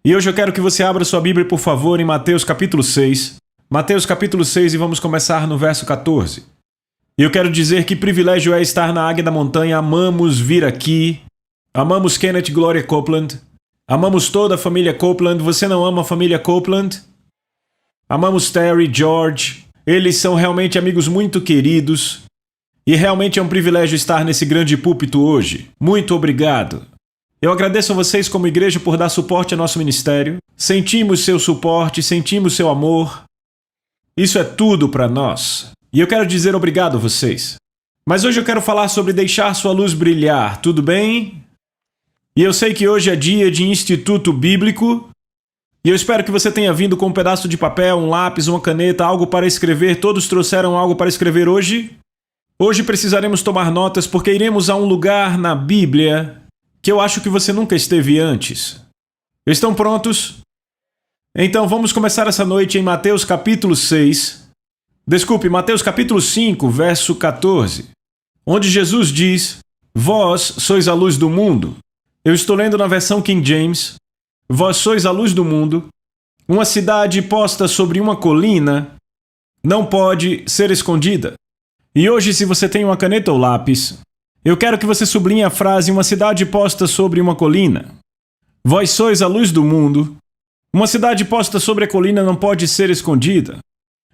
E hoje eu quero que você abra sua Bíblia, por favor, em Mateus capítulo 6. Mateus capítulo 6 e vamos começar no verso 14. E eu quero dizer que privilégio é estar na Águia da Montanha, amamos vir aqui, amamos Kenneth Gloria Copeland, amamos toda a família Copeland. Você não ama a família Copeland? Amamos Terry, George, eles são realmente amigos muito queridos. E realmente é um privilégio estar nesse grande púlpito hoje. Muito obrigado. Eu agradeço a vocês como igreja por dar suporte ao nosso ministério. Sentimos seu suporte, sentimos seu amor. Isso é tudo para nós. E eu quero dizer obrigado a vocês. Mas hoje eu quero falar sobre deixar sua luz brilhar, tudo bem? E eu sei que hoje é dia de Instituto Bíblico. E eu espero que você tenha vindo com um pedaço de papel, um lápis, uma caneta, algo para escrever. Todos trouxeram algo para escrever hoje? Hoje precisaremos tomar notas porque iremos a um lugar na Bíblia que eu acho que você nunca esteve antes. Estão prontos? Então vamos começar essa noite em Mateus capítulo 6. Desculpe, Mateus capítulo 5, verso 14. Onde Jesus diz: Vós sois a luz do mundo. Eu estou lendo na versão King James. Vós sois a luz do mundo. Uma cidade posta sobre uma colina não pode ser escondida. E hoje, se você tem uma caneta ou lápis, eu quero que você sublinhe a frase uma cidade posta sobre uma colina. Vós sois a luz do mundo. Uma cidade posta sobre a colina não pode ser escondida.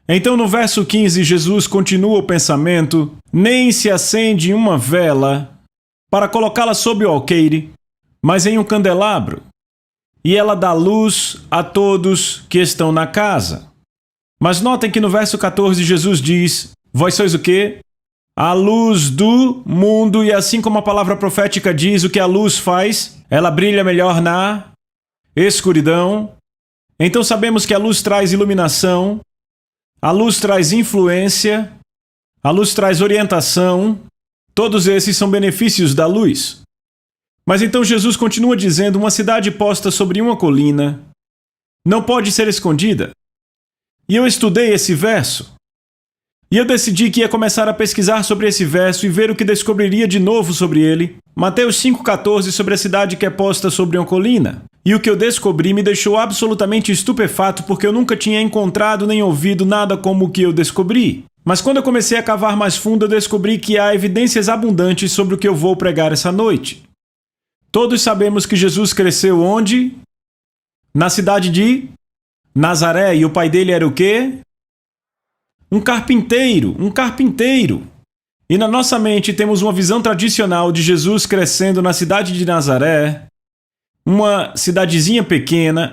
Então, no verso 15, Jesus continua o pensamento: nem se acende uma vela para colocá-la sob o alqueire, mas em um candelabro, e ela dá luz a todos que estão na casa. Mas notem que no verso 14 Jesus diz: vós sois o quê? A luz do mundo. E assim como a palavra profética diz, o que a luz faz? Ela brilha melhor na escuridão. Então sabemos que a luz traz iluminação, a luz traz influência, a luz traz orientação. Todos esses são benefícios da luz. Mas então Jesus continua dizendo: uma cidade posta sobre uma colina não pode ser escondida. E eu estudei esse verso. E eu decidi que ia começar a pesquisar sobre esse verso e ver o que descobriria de novo sobre ele. Mateus 5,14 sobre a cidade que é posta sobre uma colina. E o que eu descobri me deixou absolutamente estupefato porque eu nunca tinha encontrado nem ouvido nada como o que eu descobri. Mas quando eu comecei a cavar mais fundo, eu descobri que há evidências abundantes sobre o que eu vou pregar essa noite. Todos sabemos que Jesus cresceu onde? Na cidade de Nazaré. E o pai dele era o quê? Um carpinteiro. E na nossa mente temos uma visão tradicional de Jesus crescendo na cidade de Nazaré, uma cidadezinha pequena.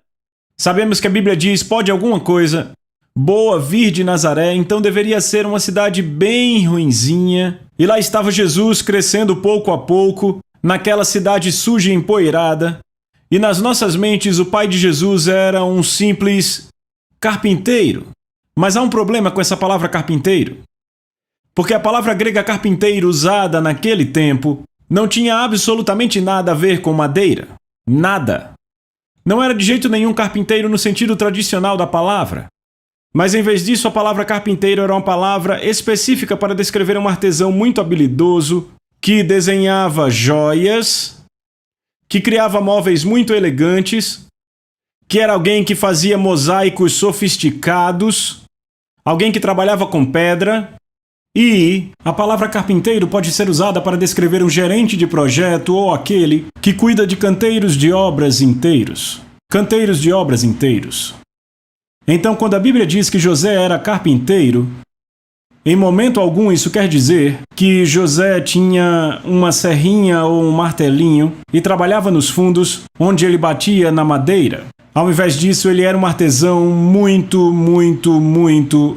Sabemos que a Bíblia diz: pode alguma coisa boa vir de Nazaré, então deveria ser uma cidade bem ruinzinha. E lá estava Jesus crescendo pouco a pouco, naquela cidade suja e empoeirada. E nas nossas mentes o pai de Jesus era um simples carpinteiro. Mas há um problema com essa palavra carpinteiro. Porque a palavra grega carpinteiro usada naquele tempo não tinha absolutamente nada a ver com madeira. Nada. Não era de jeito nenhum carpinteiro no sentido tradicional da palavra. Mas em vez disso, a palavra carpinteiro era uma palavra específica para descrever um artesão muito habilidoso que desenhava joias, que criava móveis muito elegantes, que era alguém que fazia mosaicos sofisticados, alguém que trabalhava com pedra. E a palavra carpinteiro pode ser usada para descrever um gerente de projeto ou aquele que cuida de canteiros de obras inteiros. Canteiros de obras inteiros. Então, quando a Bíblia diz que José era carpinteiro, em momento algum isso quer dizer que José tinha uma serrinha ou um martelinho e trabalhava nos fundos onde ele batia na madeira. Ao invés disso, ele era um artesão muito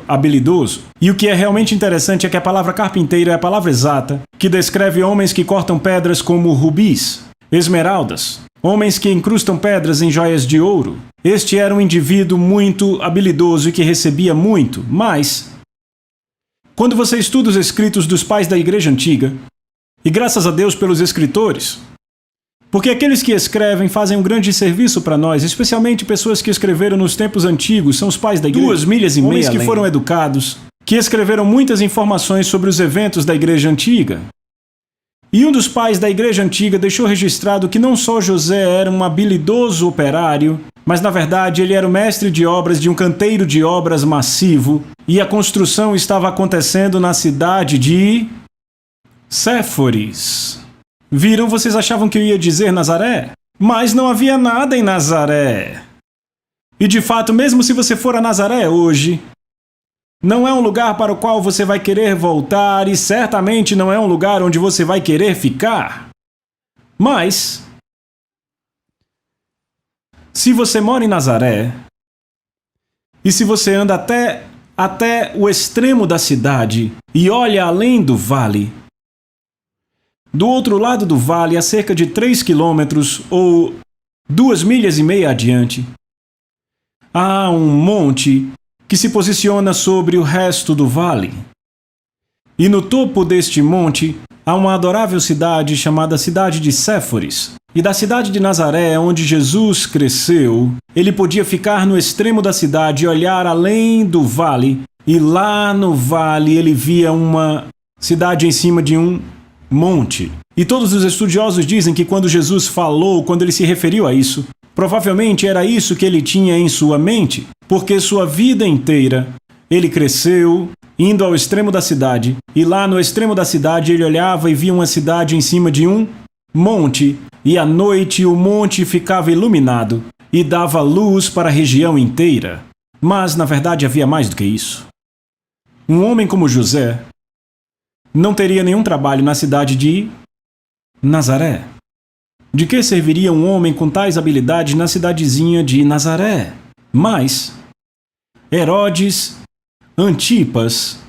habilidoso. E o que é realmente interessante é que a palavra carpinteiro é a palavra exata que descreve homens que cortam pedras como rubis, esmeraldas, homens que incrustam pedras em joias de ouro. Este era um indivíduo muito habilidoso e que recebia muito, mas quando você estuda os escritos dos pais da igreja antiga, e graças a Deus pelos escritores, porque aqueles que escrevem fazem um grande serviço para nós, especialmente pessoas que escreveram nos tempos antigos, são os pais da igreja. 2,5 milhas homens que foram educados, que escreveram muitas informações sobre os eventos da igreja antiga. E um dos pais da igreja antiga deixou registrado que não só José era um habilidoso operário, Mas na verdade ele era o mestre de obras de um canteiro de obras massivo e a construção estava acontecendo na cidade de Séforis. Viram? Vocês achavam que eu ia dizer Nazaré? Mas não havia nada em Nazaré. E de fato, mesmo se você for a Nazaré hoje, não é um lugar para o qual você vai querer voltar e certamente não é um lugar onde você vai querer ficar. Mas se você mora em Nazaré, e se você anda até o extremo da cidade e olha além do vale, do outro lado do vale, a cerca de 3 quilômetros ou 2,5 milhas adiante, há um monte que se posiciona sobre o resto do vale. E no topo deste monte há uma adorável cidade chamada Cidade de Séforis. E da cidade de Nazaré, onde Jesus cresceu, ele podia ficar no extremo da cidade e olhar além do vale. E lá no vale ele via uma cidade em cima de um monte. E todos os estudiosos dizem que quando Jesus falou, quando ele se referiu a isso, provavelmente era isso que ele tinha em sua mente, porque sua vida inteira ele cresceu indo ao extremo da cidade, e lá no extremo da cidade ele olhava e via uma cidade em cima de um monte, e à noite o monte ficava iluminado e dava luz para a região inteira. Mas, na verdade, havia mais do que isso. Um homem como José não teria nenhum trabalho na cidade de Nazaré. De que serviria um homem com tais habilidades na cidadezinha de Nazaré? Mas Herodes Antipas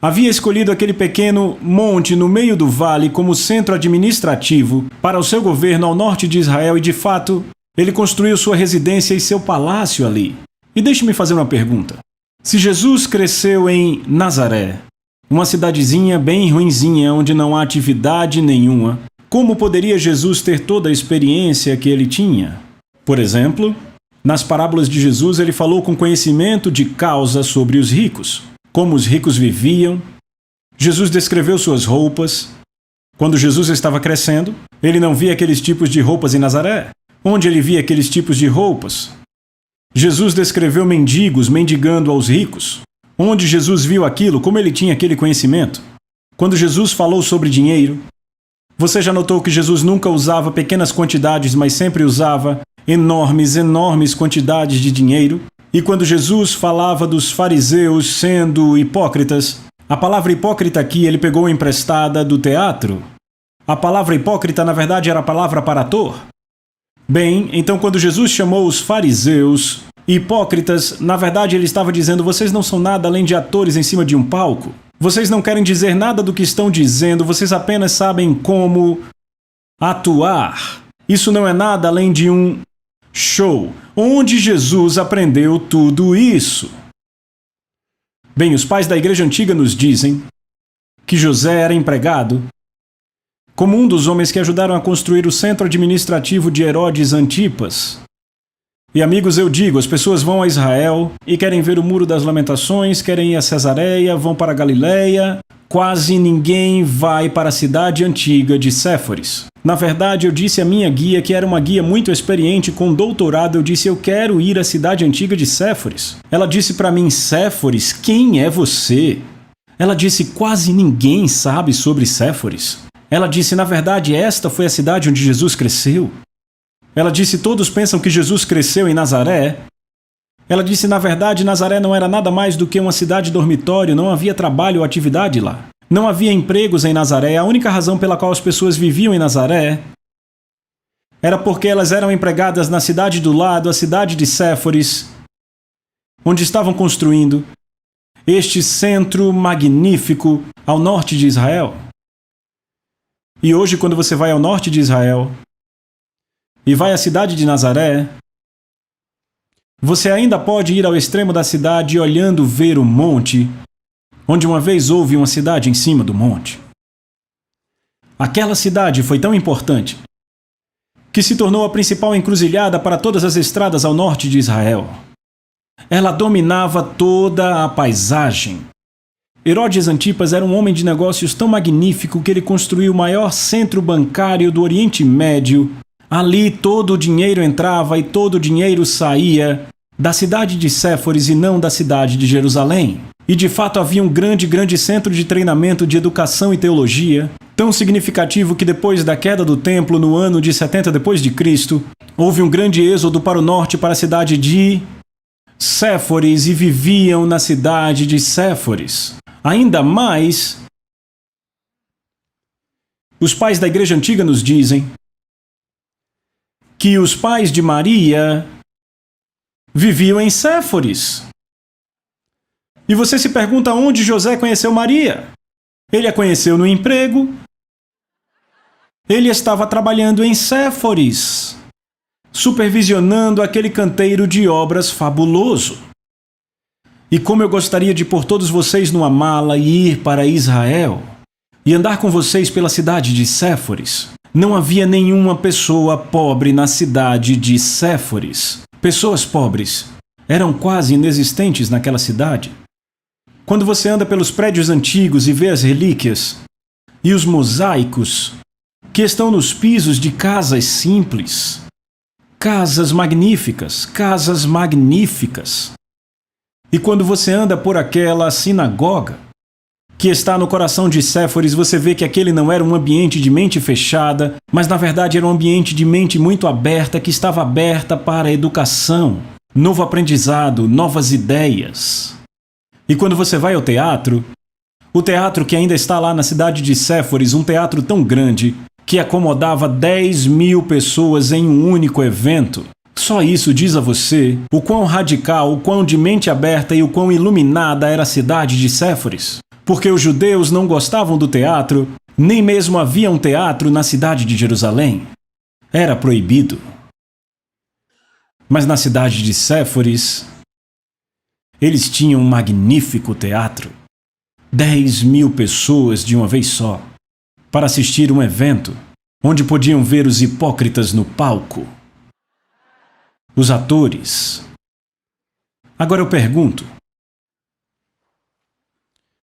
havia escolhido aquele pequeno monte no meio do vale como centro administrativo para o seu governo ao norte de Israel e, de fato, ele construiu sua residência e seu palácio ali. E deixe-me fazer uma pergunta. Se Jesus cresceu em Nazaré, uma cidadezinha bem ruinzinha onde não há atividade nenhuma, como poderia Jesus ter toda a experiência que ele tinha? Por exemplo, nas parábolas de Jesus ele falou com conhecimento de causa sobre os ricos. Como os ricos viviam. Jesus descreveu suas roupas. Quando Jesus estava crescendo, ele não via aqueles tipos de roupas em Nazaré. Onde ele via aqueles tipos de roupas? Jesus descreveu mendigos mendigando aos ricos. Onde Jesus viu aquilo, como ele tinha aquele conhecimento? Quando Jesus falou sobre dinheiro, você já notou que Jesus nunca usava pequenas quantidades, mas sempre usava enormes quantidades de dinheiro? E quando Jesus falava dos fariseus sendo hipócritas, a palavra hipócrita aqui ele pegou emprestada do teatro. A palavra hipócrita, na verdade, era a palavra para ator. Bem, então quando Jesus chamou os fariseus hipócritas, na verdade ele estava dizendo: vocês não são nada além de atores em cima de um palco. Vocês não querem dizer nada do que estão dizendo, vocês apenas sabem como atuar. Isso não é nada além de um show. Onde Jesus aprendeu tudo isso? Bem, os pais da igreja antiga nos dizem que José era empregado como um dos homens que ajudaram a construir o centro administrativo de Herodes Antipas. E amigos, eu digo, as pessoas vão a Israel e querem ver o Muro das Lamentações, querem ir a Cesareia, vão para a Galileia. Quase ninguém vai para a cidade antiga de Séforis. Na verdade, eu disse à minha guia, que era uma guia muito experiente com doutorado, eu disse: eu quero ir à cidade antiga de Séforis. Ela disse para mim: Séforis, quem é você? Ela disse: quase ninguém sabe sobre Séforis. Ela disse: na verdade, esta foi a cidade onde Jesus cresceu. Ela disse: todos pensam que Jesus cresceu em Nazaré. Ela disse: na verdade, Nazaré não era nada mais do que uma cidade dormitório, não havia trabalho ou atividade lá. Não havia empregos em Nazaré. A única razão pela qual as pessoas viviam em Nazaré era porque elas eram empregadas na cidade do lado, a cidade de Séforis, onde estavam construindo este centro magnífico ao norte de Israel. E hoje, quando você vai ao norte de Israel e vai à cidade de Nazaré, você ainda pode ir ao extremo da cidade e olhando ver o monte, onde uma vez houve uma cidade em cima do monte. Aquela cidade foi tão importante que se tornou a principal encruzilhada para todas as estradas ao norte de Israel. Ela dominava toda a paisagem. Herodes Antipas era um homem de negócios tão magnífico que ele construiu o maior centro bancário do Oriente Médio Ali todo o dinheiro entrava e todo o dinheiro saía da cidade de Séforis e não da cidade de Jerusalém. E de fato havia um grande centro de treinamento de educação e teologia, tão significativo que depois da queda do templo no ano de 70 depois de Cristo, houve um grande êxodo para o norte, para a cidade de Séforis, e viviam na cidade de Séforis. Ainda mais, os pais da igreja antiga nos dizem que os pais de Maria viviam em Séforis. E você se pergunta onde José conheceu Maria? Ele a conheceu no emprego. Ele estava trabalhando em Séforis, supervisionando aquele canteiro de obras fabuloso. E como eu gostaria de pôr todos vocês numa mala e ir para Israel e andar com vocês pela cidade de Séforis. Não havia nenhuma pessoa pobre na cidade de Séforis. Pessoas pobres eram quase inexistentes naquela cidade. Quando você anda pelos prédios antigos e vê as relíquias e os mosaicos que estão nos pisos de casas simples, casas magníficas. E quando você anda por aquela sinagoga que está no coração de Séforis, você vê que aquele não era um ambiente de mente fechada, mas na verdade era um ambiente de mente muito aberta, que estava aberta para a educação, novo aprendizado, novas ideias. E quando você vai ao teatro, o teatro que ainda está lá na cidade de Séforis, um teatro tão grande que acomodava 10.000 pessoas em um único evento. Só isso diz a você o quão radical, o quão de mente aberta e o quão iluminada era a cidade de Séforis. Porque os judeus não gostavam do teatro, nem mesmo havia um teatro na cidade de Jerusalém. Era proibido. Mas na cidade de Séforis, eles tinham um magnífico teatro. 10.000 pessoas de uma vez só, para assistir um evento onde podiam ver os hipócritas no palco. Os atores. Agora eu pergunto.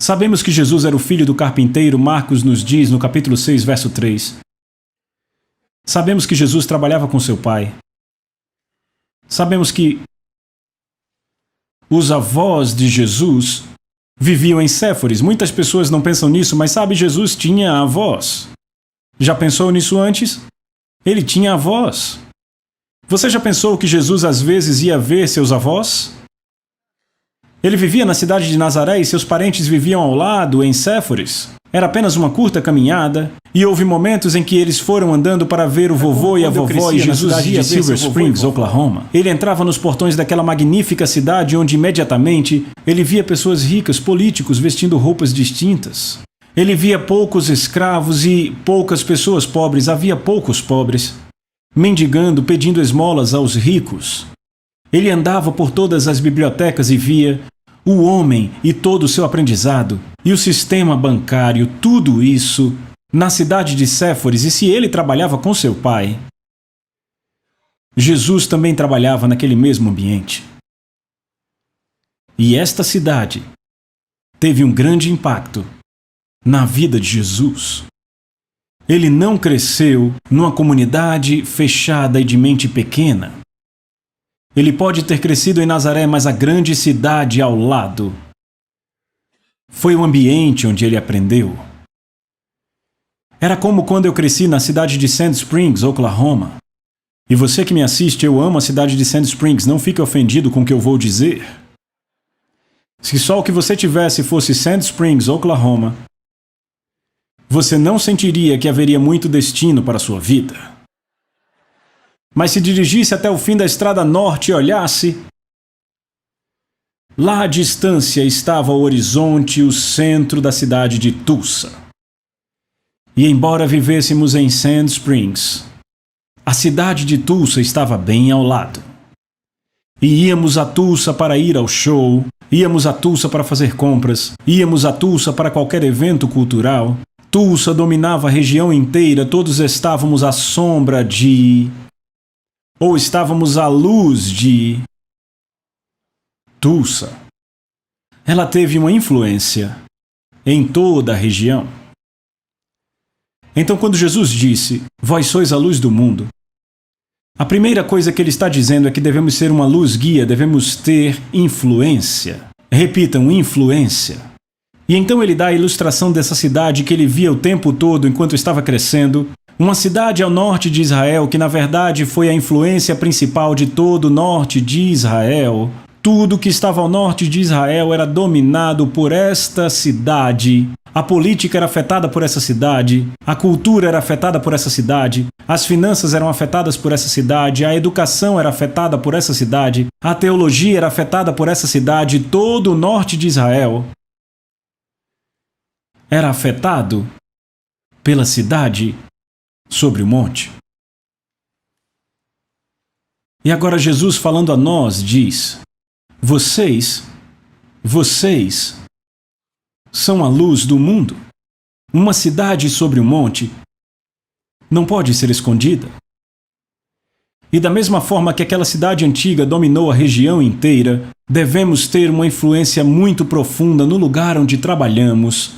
Sabemos que Jesus era o filho do carpinteiro, Marcos nos diz no capítulo 6, verso 3. Sabemos que Jesus trabalhava com seu pai. Sabemos que os avós de Jesus viviam em Séforis. Muitas pessoas não pensam nisso, mas sabe, Jesus tinha avós. Já pensou nisso antes? Ele tinha avós. Você já pensou que Jesus às vezes ia ver seus avós? Ele vivia na cidade de Nazaré e seus parentes viviam ao lado, em Séforis. Era apenas uma curta caminhada, e houve momentos em que eles foram andando para ver o vovô e a vovó, e Jesus ia de Silver Springs, Oklahoma. Ele entrava nos portões daquela magnífica cidade onde imediatamente ele via pessoas ricas, políticos, vestindo roupas distintas. Ele via poucos escravos e poucas pessoas pobres, havia poucos pobres, mendigando, pedindo esmolas aos ricos. Ele andava por todas as bibliotecas e via o homem e todo o seu aprendizado, e o sistema bancário, tudo isso, na cidade de Séforis. E se ele trabalhava com seu pai, Jesus também trabalhava naquele mesmo ambiente. E esta cidade teve um grande impacto na vida de Jesus. Ele não cresceu numa comunidade fechada e de mente pequena. Ele pode ter crescido em Nazaré, mas a grande cidade ao lado foi o ambiente onde ele aprendeu. Era como quando eu cresci na cidade de Sand Springs, Oklahoma. E você que me assiste, eu amo a cidade de Sand Springs, não fique ofendido com o que eu vou dizer. Se só o que você tivesse fosse Sand Springs, Oklahoma, você não sentiria que haveria muito destino para a sua vida. Mas se dirigisse até o fim da Estrada Norte e olhasse, lá à distância estava o horizonte, o centro da cidade de Tulsa. E embora vivêssemos em Sand Springs, a cidade de Tulsa estava bem ao lado. E íamos a Tulsa para ir ao show, íamos a Tulsa para fazer compras, íamos a Tulsa para qualquer evento cultural. Tulsa dominava a região inteira, todos estávamos à sombra de... ou estávamos à luz de Tulsa. Ela teve uma influência em toda a região. Então, quando Jesus disse, vós sois a luz do mundo, A primeira coisa que ele está dizendo é que devemos ser uma luz guia, devemos ter influência. Repitam, influência. E então ele dá a ilustração dessa cidade que ele via o tempo todo enquanto estava crescendo, uma cidade ao norte de Israel que na verdade foi a influência principal de todo o norte de Israel. Tudo que estava ao norte de Israel era dominado por esta cidade. A política era afetada por essa cidade, a cultura era afetada por essa cidade, as finanças eram afetadas por essa cidade, a educação era afetada por essa cidade, a teologia era afetada por essa cidade, todo o norte de Israel era afetado pela cidade sobre o monte. E agora Jesus falando a nós diz: Vocês são a luz do mundo. Uma cidade sobre o monte não pode ser escondida. E da mesma forma que aquela cidade antiga dominou a região inteira, devemos ter uma influência muito profunda no lugar onde trabalhamos.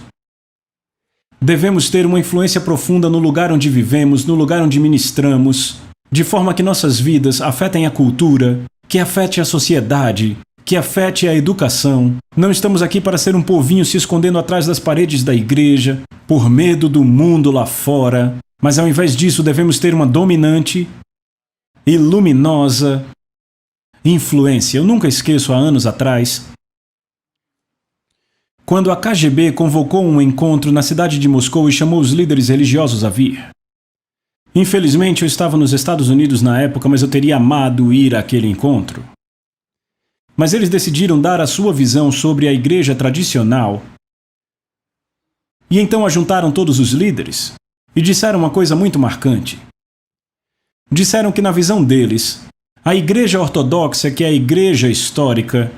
Devemos ter uma influência profunda no lugar onde vivemos, no lugar onde ministramos, de forma que nossas vidas afetem a cultura, que afete a sociedade, que afete a educação. Não estamos aqui para ser um povinho se escondendo atrás das paredes da igreja, por medo do mundo lá fora, mas ao invés disso devemos ter uma dominante e luminosa influência. Eu nunca esqueço, há anos atrás, quando a KGB convocou um encontro na cidade de Moscou e chamou os líderes religiosos a vir. Infelizmente eu estava nos Estados Unidos na época, mas eu teria amado ir àquele encontro. Mas eles decidiram dar a sua visão sobre a igreja tradicional. E então ajuntaram todos os líderes e disseram uma coisa muito marcante. Disseram que na visão deles, a igreja ortodoxa, que é a igreja histórica,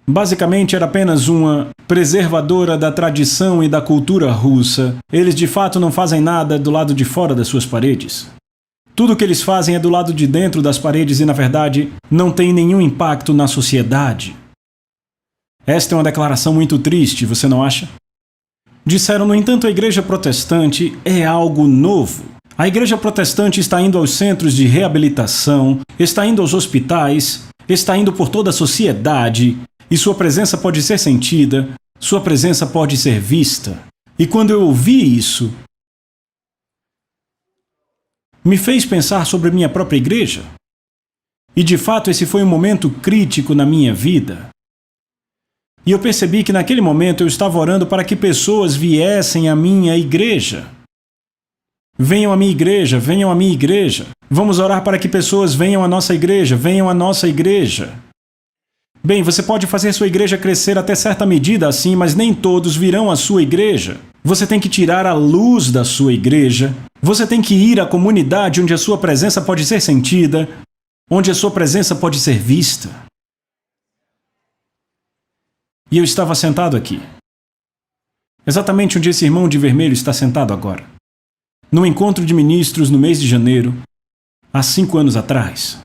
basicamente era apenas uma preservadora da tradição e da cultura russa. Eles de fato não fazem nada do lado de fora das suas paredes. Tudo o que eles fazem é do lado de dentro das paredes e, na verdade, não tem nenhum impacto na sociedade. Esta é uma declaração muito triste, você não acha? Disseram, no entanto, a igreja protestante é algo novo. A igreja protestante está indo aos centros de reabilitação, está indo aos hospitais, está indo por toda a sociedade, e sua presença pode ser sentida, sua presença pode ser vista. E quando eu ouvi isso, me fez pensar sobre minha própria igreja. E de fato esse foi um momento crítico na minha vida. E eu percebi que naquele momento eu estava orando para que pessoas viessem à minha igreja. Venham à minha igreja, venham à minha igreja. Vamos orar para que pessoas venham à nossa igreja, venham à nossa igreja. Bem, você pode fazer sua igreja crescer até certa medida assim, mas nem todos virão à sua igreja. Você tem que tirar a luz da sua igreja. Você tem que ir à comunidade onde a sua presença pode ser sentida, onde a sua presença pode ser vista. E eu estava sentado aqui, exatamente onde esse irmão de vermelho está sentado agora, num encontro de ministros no mês de janeiro, há 5 anos atrás.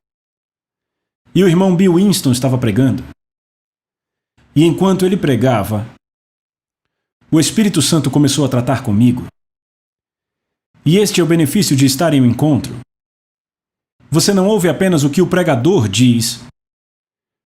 E o irmão Bill Winston estava pregando. E enquanto ele pregava, o Espírito Santo começou a tratar comigo. E este é o benefício de estar em um encontro. Você não ouve apenas o que o pregador diz,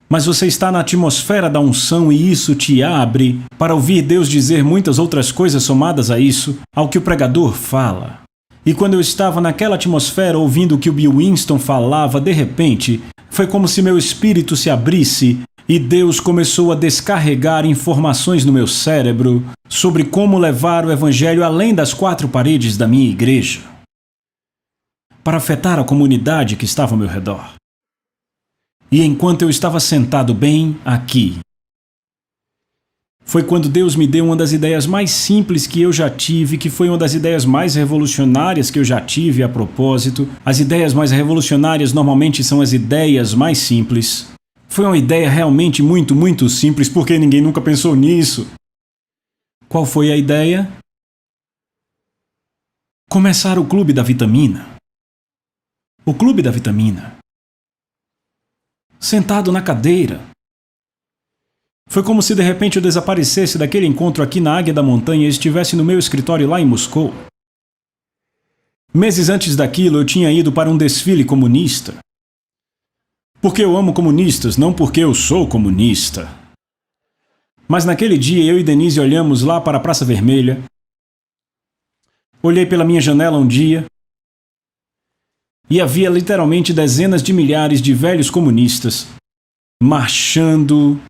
mas você está na atmosfera da unção e isso te abre para ouvir Deus dizer muitas outras coisas somadas a isso, ao que o pregador fala. E quando eu estava naquela atmosfera ouvindo o que o Bill Winston falava, de repente, foi como se meu espírito se abrisse e Deus começou a descarregar informações no meu cérebro sobre como levar o Evangelho além das 4 paredes da minha igreja, para afetar a comunidade que estava ao meu redor. E enquanto eu estava sentado bem aqui, foi quando Deus me deu uma das ideias mais simples que eu já tive, que foi uma das ideias mais revolucionárias que eu já tive a propósito. As ideias mais revolucionárias normalmente são as ideias mais simples. Foi uma ideia realmente muito simples, porque ninguém nunca pensou nisso. Qual foi a ideia? Começar o Clube da Vitamina. O Clube da Vitamina. Sentado na cadeira. Foi como se de repente eu desaparecesse daquele encontro aqui na Águia da Montanha e estivesse no meu escritório lá em Moscou. Meses antes daquilo, eu tinha ido para um desfile comunista. Porque eu amo comunistas, não porque eu sou comunista. Mas naquele dia, eu e Denise olhamos lá para a Praça Vermelha. Olhei pela minha janela um dia e havia literalmente dezenas de milhares de velhos comunistas marchando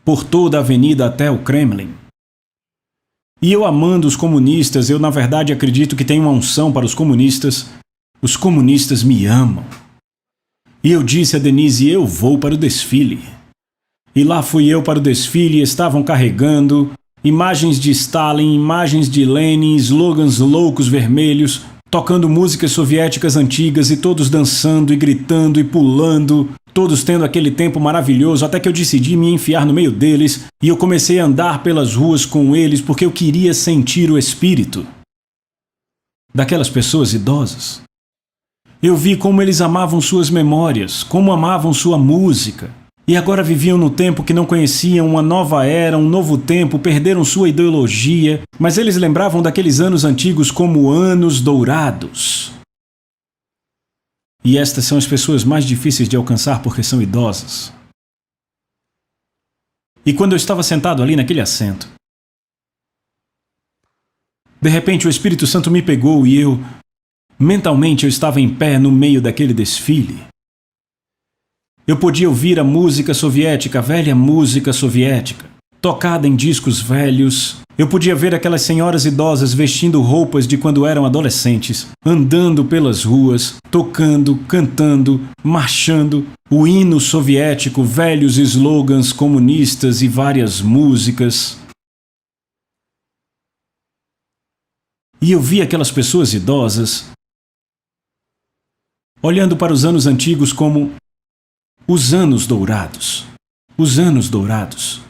por toda a avenida até o Kremlin. E eu amando os comunistas, eu na verdade acredito que tenho uma unção para os comunistas. Os comunistas me amam. E eu disse a Denise, eu vou para o desfile. E lá fui eu para o desfile e estavam carregando imagens de Stalin, imagens de Lenin, slogans loucos vermelhos, tocando músicas soviéticas antigas e todos dançando e gritando e pulando, todos tendo aquele tempo maravilhoso, até que eu decidi me enfiar no meio deles e eu comecei a andar pelas ruas com eles porque eu queria sentir o espírito daquelas pessoas idosas. Eu vi como eles amavam suas memórias, como amavam sua música. E agora viviam no tempo que não conheciam uma nova era, um novo tempo, perderam sua ideologia, mas eles lembravam daqueles anos antigos como anos dourados. E estas são as pessoas mais difíceis de alcançar porque são idosas. E quando eu estava sentado ali naquele assento, de repente o Espírito Santo me pegou e mentalmente eu estava em pé no meio daquele desfile. Eu podia ouvir a música soviética, a velha música soviética, tocada em discos velhos. Eu podia ver aquelas senhoras idosas vestindo roupas de quando eram adolescentes, andando pelas ruas, tocando, cantando, marchando, o hino soviético, velhos slogans comunistas e várias músicas. E eu vi aquelas pessoas idosas olhando para os anos antigos como os anos dourados. Os anos dourados.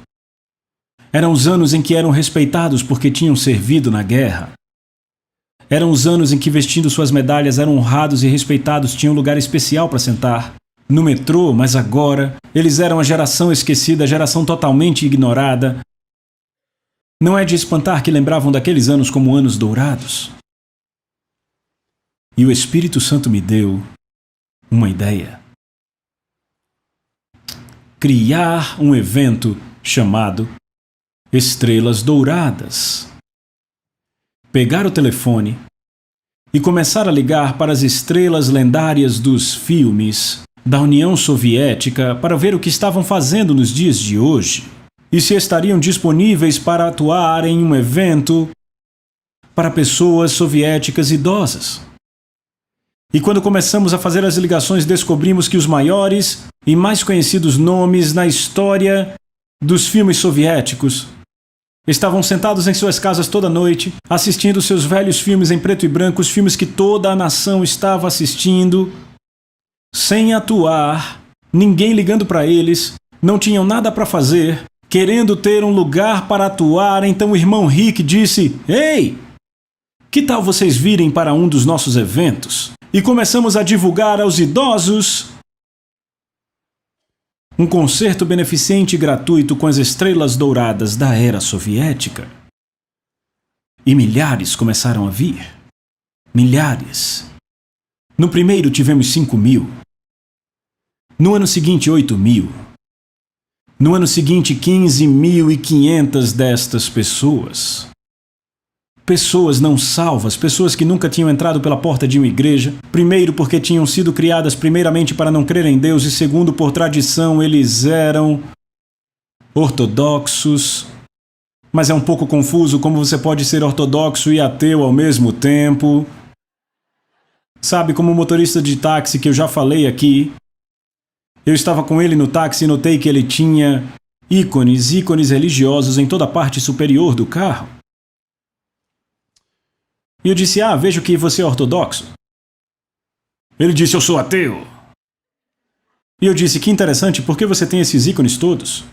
Eram os anos em que eram respeitados porque tinham servido na guerra. Eram os anos em que, vestindo suas medalhas, eram honrados e respeitados, tinham lugar especial para sentar. No metrô, mas agora, eles eram a geração esquecida, a geração totalmente ignorada. Não é de espantar que lembravam daqueles anos como anos dourados. E o Espírito Santo me deu uma ideia. Criar um evento chamado Estrelas Douradas. Pegar o telefone e começar a ligar para as estrelas lendárias dos filmes da União Soviética para ver o que estavam fazendo nos dias de hoje e se estariam disponíveis para atuar em um evento para pessoas soviéticas idosas. E quando começamos a fazer as ligações, descobrimos que os maiores e mais conhecidos nomes na história dos filmes soviéticos estavam sentados em suas casas toda noite, assistindo seus velhos filmes em preto e branco, os filmes que toda a nação estava assistindo, sem atuar, ninguém ligando para eles, não tinham nada para fazer, querendo ter um lugar para atuar. Então o irmão Rick disse: "Ei, que tal vocês virem para um dos nossos eventos?" E começamos a divulgar aos idosos um concerto beneficente e gratuito com as estrelas douradas da era soviética. E milhares começaram a vir. Milhares. No primeiro tivemos 5.000. No ano seguinte, 8.000. No ano seguinte, 15.500 destas pessoas. Pessoas não salvas, pessoas que nunca tinham entrado pela porta de uma igreja, primeiro porque tinham sido criadas primeiramente para não crer em Deus e segundo por tradição eles eram ortodoxos. Mas é um pouco confuso como você pode ser ortodoxo e ateu ao mesmo tempo. Sabe, como o motorista de táxi que eu já falei aqui, eu estava com ele no táxi e notei que ele tinha ícones religiosos em toda a parte superior do carro. E eu disse: vejo que você é ortodoxo. Ele disse: eu sou ateu. E eu disse: que interessante, por que você tem esses ícones todos?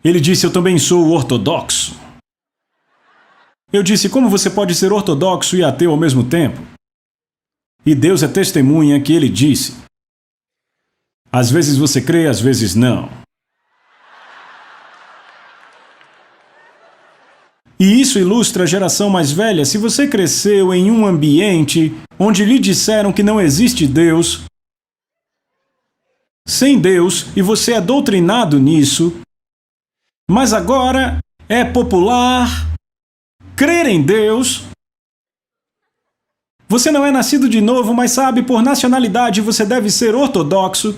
Ele disse: eu também sou ortodoxo. Eu disse: como você pode ser ortodoxo e ateu ao mesmo tempo? E Deus é testemunha que ele disse: às vezes você crê, às vezes não. E isso ilustra a geração mais velha. Se você cresceu em um ambiente onde lhe disseram que não existe Deus, sem Deus, e você é doutrinado nisso, mas agora é popular crer em Deus. Você não é nascido de novo, mas sabe, por nacionalidade você deve ser ortodoxo.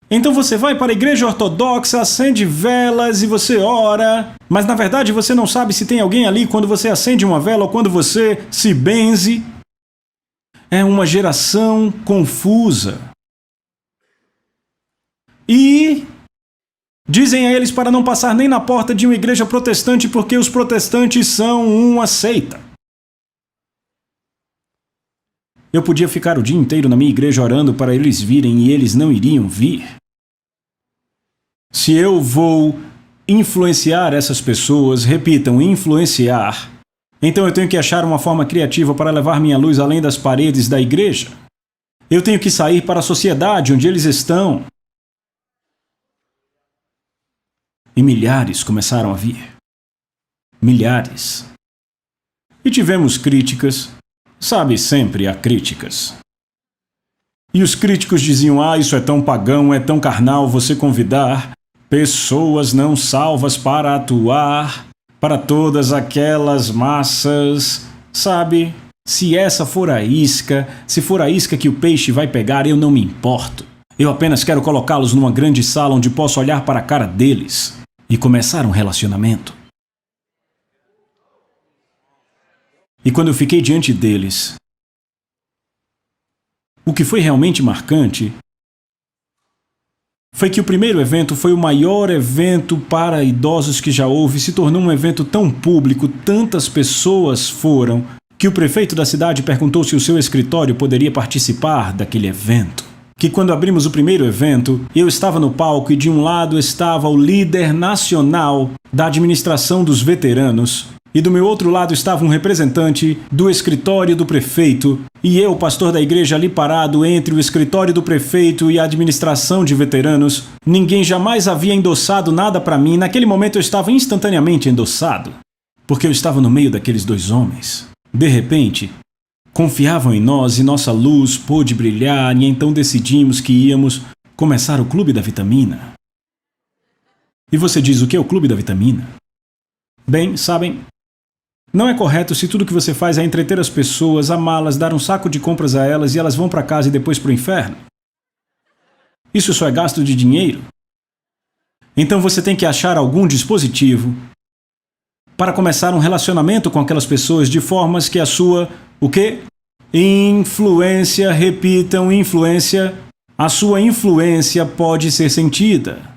Então você vai para a igreja ortodoxa, acende velas e você ora, mas na verdade você não sabe se tem alguém ali quando você acende uma vela ou quando você se benze. É uma geração confusa. E dizem a eles para não passar nem na porta de uma igreja protestante porque os protestantes são uma seita. Eu podia ficar o dia inteiro na minha igreja orando para eles virem e eles não iriam vir. Se eu vou influenciar essas pessoas, repitam, influenciar, então eu tenho que achar uma forma criativa para levar minha luz além das paredes da igreja. Eu tenho que sair para a sociedade onde eles estão. E milhares começaram a vir. Milhares. E tivemos críticas. Sabe, sempre há críticas. E os críticos diziam, isso é tão pagão, é tão carnal você convidar pessoas não salvas para atuar para todas aquelas massas. Sabe, se essa for a isca, se for a isca que o peixe vai pegar, eu não me importo. Eu apenas quero colocá-los numa grande sala onde posso olhar para a cara deles e começar um relacionamento. E quando eu fiquei diante deles, o que foi realmente marcante foi que o primeiro evento foi o maior evento para idosos que já houve, se tornou um evento tão público, tantas pessoas foram, que o prefeito da cidade perguntou se o seu escritório poderia participar daquele evento. Que quando abrimos o primeiro evento, eu estava no palco e de um lado estava o líder nacional da administração dos veteranos, e do meu outro lado estava um representante do escritório do prefeito, e eu, pastor da igreja, ali parado entre o escritório do prefeito e a administração de veteranos. Ninguém jamais havia endossado nada para mim. Naquele momento eu estava instantaneamente endossado, porque eu estava no meio daqueles dois homens. De repente, confiavam em nós e nossa luz pôde brilhar, e então decidimos que íamos começar o Clube da Vitamina. E você diz, o que é o Clube da Vitamina? Bem, sabem, não é correto se tudo que você faz é entreter as pessoas, amá-las, dar um saco de compras a elas e elas vão para casa e depois para o inferno. Isso só é gasto de dinheiro. Então você tem que achar algum dispositivo para começar um relacionamento com aquelas pessoas de formas que a sua, o quê? Influência, repitam, influência. A sua influência pode ser sentida.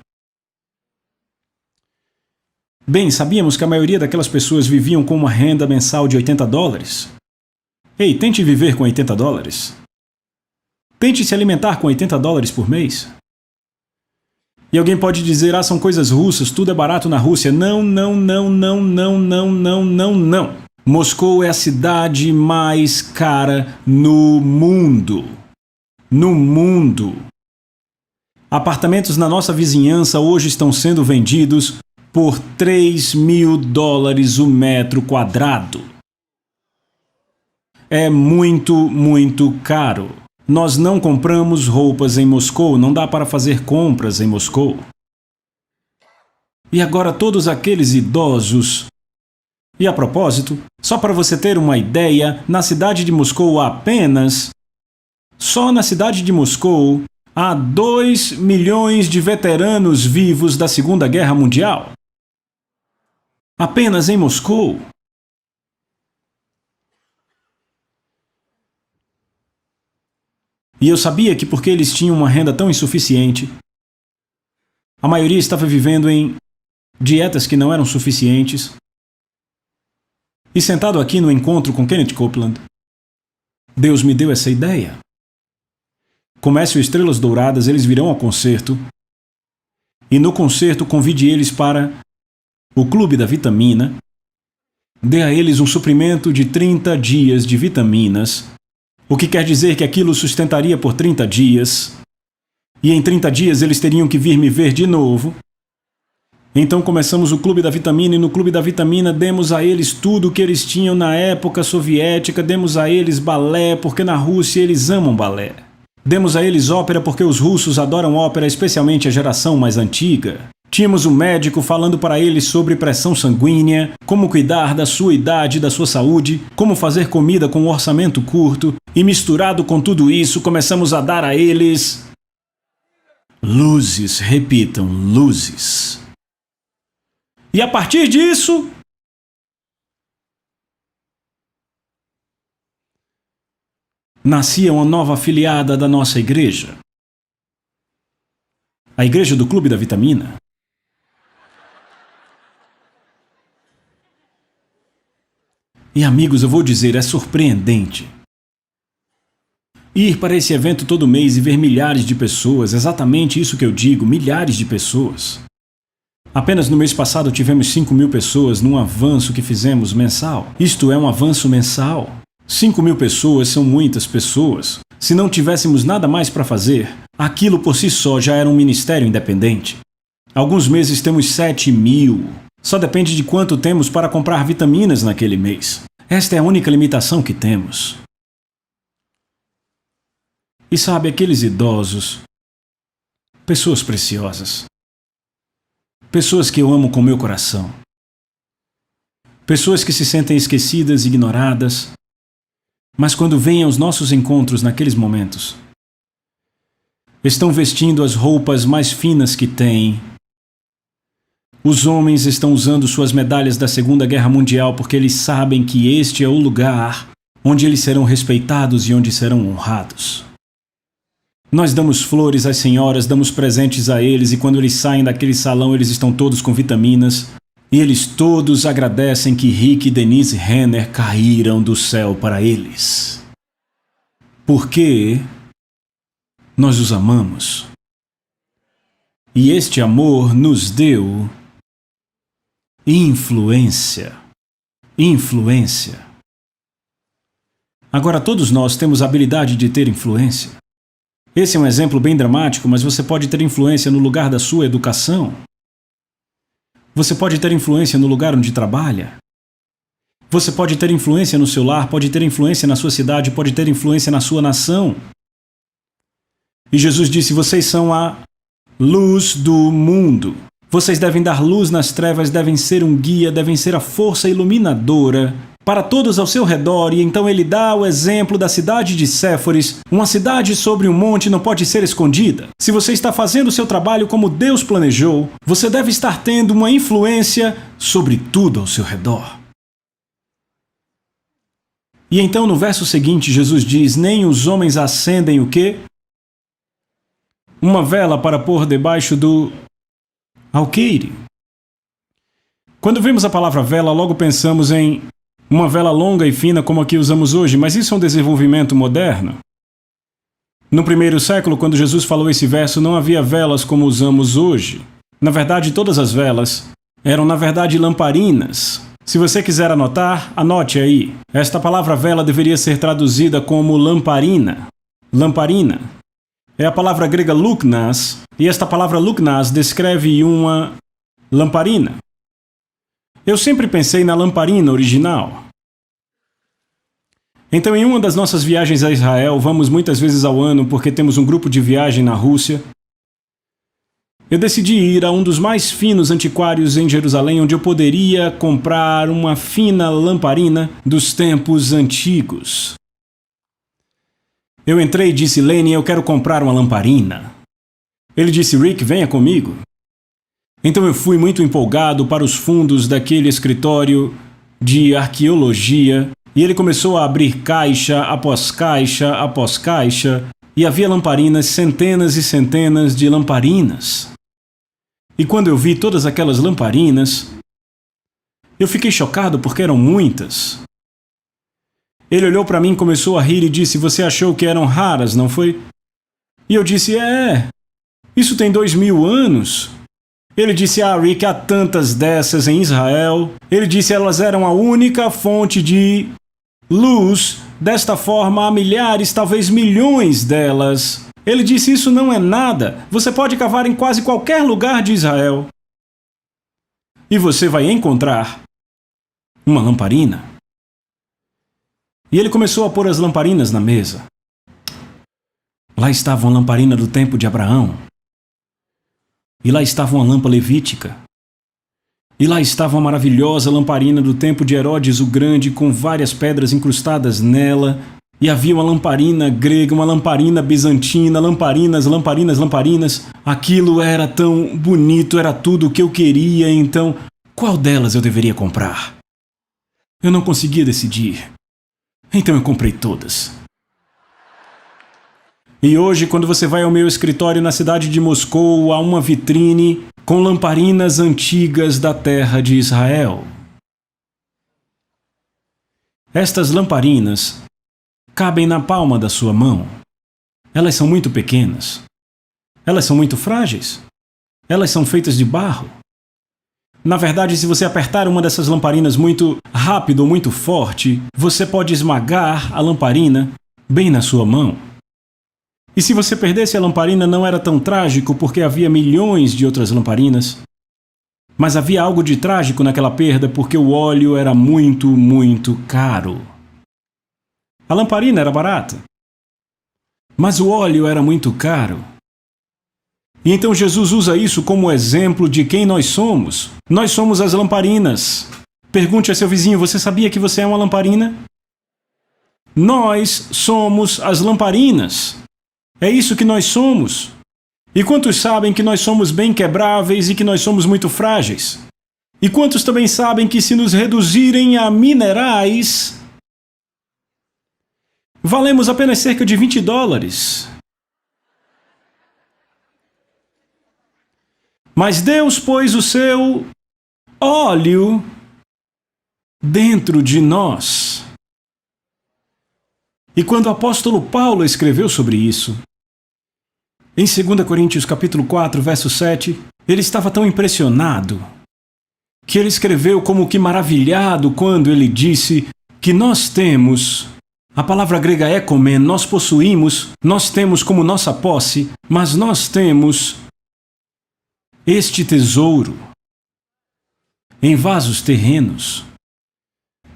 Bem, sabíamos que a maioria daquelas pessoas viviam com uma renda mensal de $80. Ei, tente viver com $80. Tente se alimentar com $80 por mês. E alguém pode dizer, são coisas russas, tudo é barato na Rússia. Não, não, não, não, não, não, não, não, não. Moscou é a cidade mais cara no mundo. No mundo. Apartamentos na nossa vizinhança hoje estão sendo vendidos por $3.000 o metro quadrado. É muito, muito caro. Nós não compramos roupas em Moscou, não dá para fazer compras em Moscou. E agora todos aqueles idosos... E a propósito, só para você ter uma ideia, na cidade de Moscou só na cidade de Moscou, há 2 milhões de veteranos vivos da Segunda Guerra Mundial. Apenas em Moscou. E eu sabia que porque eles tinham uma renda tão insuficiente, a maioria estava vivendo em dietas que não eram suficientes. E sentado aqui no encontro com Kenneth Copeland, Deus me deu essa ideia. Comece o Estrelas Douradas, eles virão ao concerto. E no concerto convide eles para o Clube da Vitamina. Dê a eles um suprimento de 30 dias de vitaminas, o que quer dizer que aquilo sustentaria por 30 dias. E em 30 dias eles teriam que vir me ver de novo Então começamos o Clube da Vitamina e no Clube da Vitamina demos a eles tudo o que eles tinham na época soviética, demos a eles balé porque na Rússia eles amam balé. Demos a eles ópera porque os russos adoram ópera, especialmente a geração mais antiga. Tínhamos um médico falando para eles sobre pressão sanguínea, como cuidar da sua idade e da sua saúde, como fazer comida com um orçamento curto, e misturado com tudo isso começamos a dar a eles luzes, repitam, luzes. E a partir disso, nascia uma nova afiliada da nossa igreja. A igreja do Clube da Vitamina. E amigos, eu vou dizer, é surpreendente ir para esse evento todo mês e ver milhares de pessoas, exatamente isso que eu digo, milhares de pessoas. Apenas no mês passado tivemos 5.000 pessoas num avanço que fizemos mensal. Isto é um avanço mensal. 5.000 pessoas são muitas pessoas. Se não tivéssemos nada mais para fazer, aquilo por si só já era um ministério independente. Alguns meses temos 7.000. Só depende de quanto temos para comprar vitaminas naquele mês. Esta é a única limitação que temos. E sabe, aqueles idosos, pessoas preciosas, pessoas que eu amo com meu coração, pessoas que se sentem esquecidas e ignoradas, mas quando vêm aos nossos encontros naqueles momentos, estão vestindo as roupas mais finas que têm. Os homens estão usando suas medalhas da Segunda Guerra Mundial porque eles sabem que este é o lugar onde eles serão respeitados e onde serão honrados. Nós damos flores às senhoras, damos presentes a eles e quando eles saem daquele salão eles estão todos com vitaminas e eles todos agradecem que Rick e Denise Renner caíram do céu para eles. Porque nós os amamos. E este amor nos deu influência. Influência. Agora todos nós temos a habilidade de ter influência. Esse é um exemplo bem dramático, mas você pode ter influência no lugar da sua educação. Você pode ter influência no lugar onde trabalha. Você pode ter influência no seu lar, pode ter influência na sua cidade, pode ter influência na sua nação. E Jesus disse: vocês são a luz do mundo. Vocês devem dar luz nas trevas, devem ser um guia, devem ser a força iluminadora para todos ao seu redor, e então ele dá o exemplo da cidade de Séforis. Uma cidade sobre um monte não pode ser escondida. Se você está fazendo o seu trabalho como Deus planejou, você deve estar tendo uma influência sobre tudo ao seu redor. E então no verso seguinte Jesus diz: nem os homens acendem o quê? Uma vela para pôr debaixo do alqueire. Quando vemos a palavra vela, logo pensamos em uma vela longa e fina como a que usamos hoje, mas isso é um desenvolvimento moderno. No primeiro século, quando Jesus falou esse verso, não havia velas como usamos hoje. Na verdade, todas as velas eram, na verdade, lamparinas. Se você quiser anotar, anote aí. Esta palavra vela deveria ser traduzida como lamparina. Lamparina é a palavra grega luknas, e esta palavra luknas descreve uma lamparina. Eu sempre pensei na lamparina original. Então, em uma das nossas viagens a Israel, vamos muitas vezes ao ano porque temos um grupo de viagem na Rússia. Eu decidi ir a um dos mais finos antiquários em Jerusalém, onde eu poderia comprar uma fina lamparina dos tempos antigos. Eu entrei e disse: Lenny, eu quero comprar uma lamparina. Ele disse: Rick, venha comigo. Então eu fui muito empolgado para os fundos daquele escritório de arqueologia e ele começou a abrir caixa após caixa após caixa e havia lamparinas, centenas e centenas de lamparinas. E quando eu vi todas aquelas lamparinas, eu fiquei chocado porque eram muitas. Ele olhou para mim, começou a rir e disse: você achou que eram raras, não foi? E eu disse: isso tem 2000 anos. Ele disse: Rick, há tantas dessas em Israel. Ele disse: elas eram a única fonte de luz. Desta forma, há milhares, talvez milhões delas. Ele disse: isso não é nada. Você pode cavar em quase qualquer lugar de Israel. e você vai encontrar uma lamparina. E ele começou a pôr as lamparinas na mesa. Lá estava uma lamparina do tempo de Abraão. E lá estava uma lâmpada levítica. E lá estava uma maravilhosa lamparina do tempo de Herodes o Grande, com várias pedras incrustadas nela. E havia uma lamparina grega, uma lamparina bizantina, lamparinas. Aquilo era tão bonito, era tudo o que eu queria, então qual delas eu deveria comprar? Eu não conseguia decidir. Então eu comprei todas. E hoje, quando você vai ao meu escritório na cidade de Moscou, há uma vitrine com lamparinas antigas da terra de Israel. Estas lamparinas cabem na palma da sua mão. Elas são muito pequenas. Elas são muito frágeis. Elas são feitas de barro. Na verdade, se você apertar uma dessas lamparinas muito rápido ou muito forte, você pode esmagar a lamparina bem na sua mão. E se você perdesse a lamparina, não era tão trágico, porque havia milhões de outras lamparinas. Mas havia algo de trágico naquela perda, porque o óleo era muito, muito caro. A lamparina era barata, mas o óleo era muito caro. E então Jesus usa isso como exemplo de quem nós somos. Nós somos as lamparinas. Pergunte a seu vizinho: você sabia que você é uma lamparina? Nós somos as lamparinas. É isso que nós somos. E quantos sabem que nós somos bem quebráveis e que nós somos muito frágeis? E quantos também sabem que se nos reduzirem a minerais, valemos apenas cerca de $20? Mas Deus pôs o seu óleo dentro de nós. E quando o apóstolo Paulo escreveu sobre isso, em 2 Coríntios capítulo 4, verso 7, ele estava tão impressionado que ele escreveu como que maravilhado quando ele disse que nós temos, a palavra grega ekomen, nós possuímos, nós temos como nossa posse, mas nós temos este tesouro em vasos terrenos.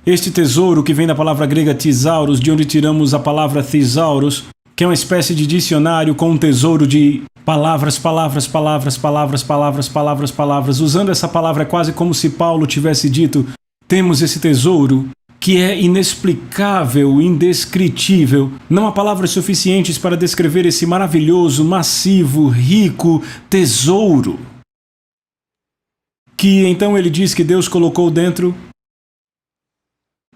Este tesouro que vem da palavra grega tesauros, de onde tiramos a palavra thesauros, que é uma espécie de dicionário com um tesouro de palavras. Usando essa palavra é quase como se Paulo tivesse dito: temos esse tesouro que é inexplicável, indescritível. Não há palavras suficientes para descrever esse maravilhoso, massivo, rico tesouro. Que então ele diz que Deus colocou dentro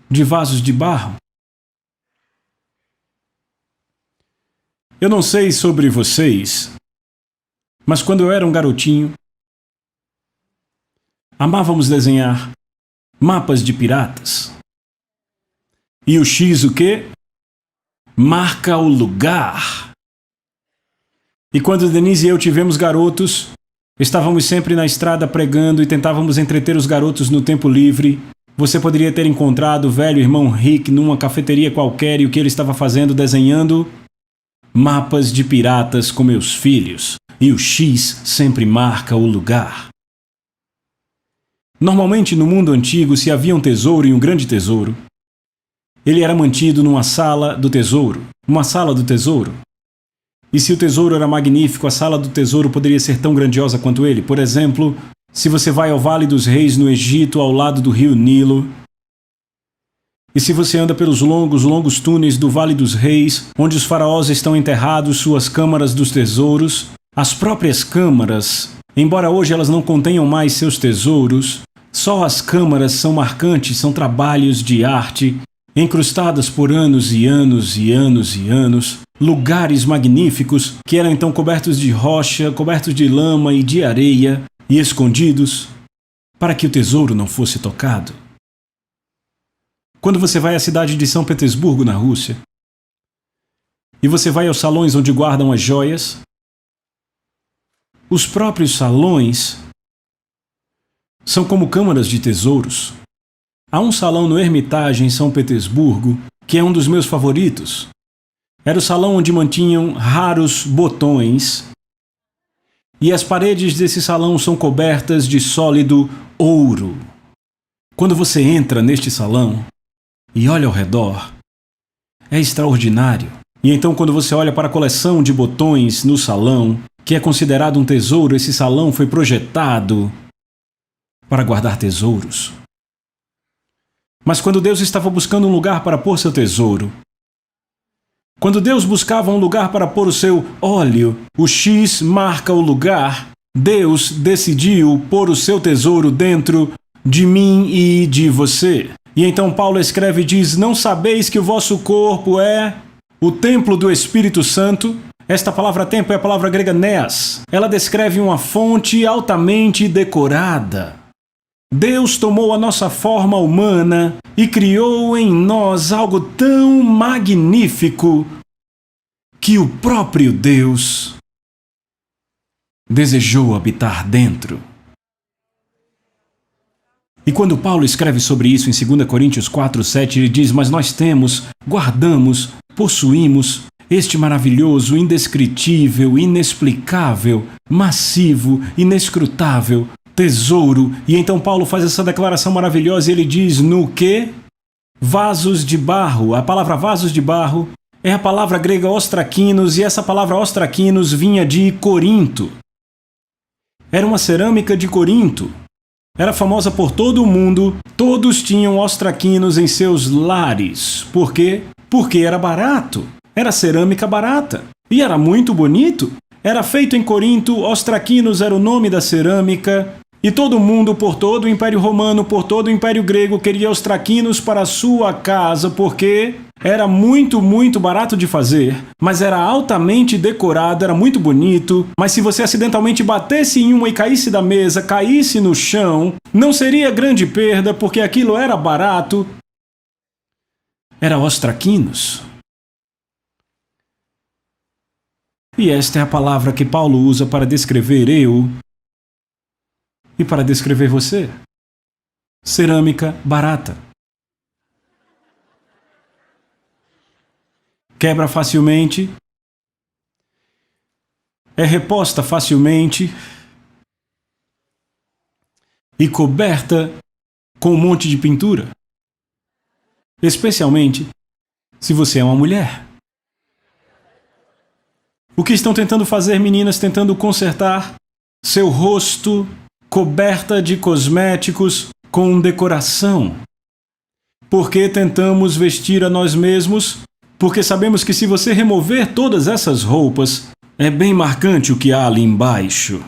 de vasos de barro. Eu não sei sobre vocês, mas quando eu era um garotinho, amávamos desenhar mapas de piratas. E o X o quê? Marca o lugar. E quando Denise e eu tivemos garotos, estávamos sempre na estrada pregando e tentávamos entreter os garotos no tempo livre. Você poderia ter encontrado o velho irmão Rick numa cafeteria qualquer e o que ele estava fazendo? Desenhando mapas de piratas com meus filhos. E o X sempre marca o lugar. Normalmente, no mundo antigo, se havia um tesouro e um grande tesouro, ele era mantido numa sala do tesouro. Uma sala do tesouro. E se o tesouro era magnífico, a sala do tesouro poderia ser tão grandiosa quanto ele. Por exemplo, se você vai ao Vale dos Reis no Egito, ao lado do rio Nilo, e se você anda pelos longos túneis do Vale dos Reis, onde os faraós estão enterrados, suas câmaras dos tesouros, as próprias câmaras, embora hoje elas não contenham mais seus tesouros, só as câmaras são marcantes, são trabalhos de arte, incrustadas por anos e anos e anos e anos, lugares magníficos que eram então cobertos de rocha, cobertos de lama e de areia e escondidos para que o tesouro não fosse tocado. Quando você vai à cidade de São Petersburgo, na Rússia, e você vai aos salões onde guardam as joias, os próprios salões são como câmaras de tesouros. Há um salão no Hermitage, em São Petersburgo, que é um dos meus favoritos. Era o salão onde mantinham raros botões E as paredes desse salão são cobertas de sólido ouro. Quando você entra neste salão e olha ao redor, é extraordinário. E então, quando você olha para a coleção de botões no salão, que é considerado um tesouro, esse salão foi projetado para guardar tesouros. Mas quando Deus estava buscando um lugar para pôr seu tesouro, quando Deus buscava um lugar para pôr o seu óleo, o X marca o lugar, Deus decidiu pôr o seu tesouro dentro de mim e de você. E então Paulo escreve e diz: não sabeis que o vosso corpo é o templo do Espírito Santo? Esta palavra templo é a palavra grega neas. Ela descreve uma fonte altamente decorada. Deus tomou a nossa forma humana e criou em nós algo tão magnífico que o próprio Deus desejou habitar dentro. E quando Paulo escreve sobre isso em 2 Coríntios 4:7, ele diz: mas nós temos, guardamos, possuímos este maravilhoso, indescritível, inexplicável, massivo, inescrutável tesouro. E então Paulo faz essa declaração maravilhosa e ele diz: no que? Vasos de barro. A palavra vasos de barro é a palavra grega ostraquinos, e essa palavra ostraquinos vinha de Corinto. Era uma cerâmica de Corinto. Era famosa por todo o mundo. Todos tinham ostraquinos em seus lares. Por quê? Porque era barato. Era cerâmica barata. E era muito bonito. Era feito em Corinto, ostraquinos era o nome da cerâmica. E todo mundo, por todo o Império Romano, por todo o Império Grego, queria ostraquinos para a sua casa, porque era muito, muito barato de fazer, mas era altamente decorado, era muito bonito. Mas se você acidentalmente batesse em uma e caísse da mesa, caísse no chão, não seria grande perda, porque aquilo era barato. Era ostraquinos. E esta é a palavra que Paulo usa para descrever eu e para descrever você. Cerâmica barata. Quebra facilmente. É reposta facilmente. E coberta com um monte de pintura. Especialmente se você é uma mulher. O que estão tentando fazer, meninas? Tentando consertar seu rosto coberta de cosméticos com decoração. Por que tentamos vestir a nós mesmos? Porque sabemos que se você remover todas essas roupas, é bem marcante o que há ali embaixo.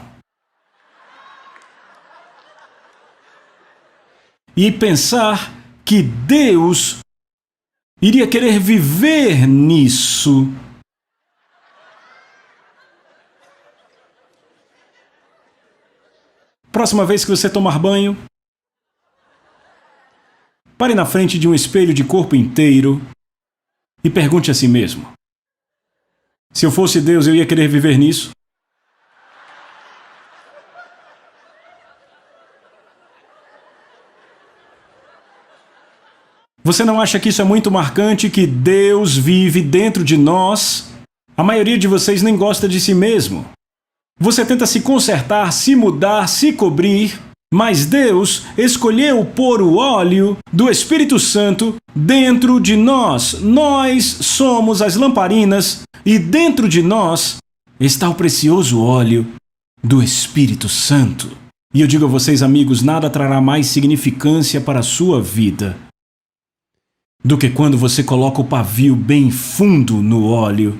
E pensar que Deus iria querer viver nisso. Próxima vez que você tomar banho, pare na frente de um espelho de corpo inteiro e pergunte a si mesmo: se eu fosse Deus, eu ia querer viver nisso? Você não acha que isso é muito marcante, que Deus vive dentro de nós? A maioria de vocês nem gosta de si mesmo. Você tenta se consertar, se mudar, se cobrir, mas Deus escolheu pôr o óleo do Espírito Santo dentro de nós. Nós somos as lamparinas e dentro de nós está o precioso óleo do Espírito Santo. E eu digo a vocês, amigos, nada trará mais significância para a sua vida do que quando você coloca o pavio bem fundo no óleo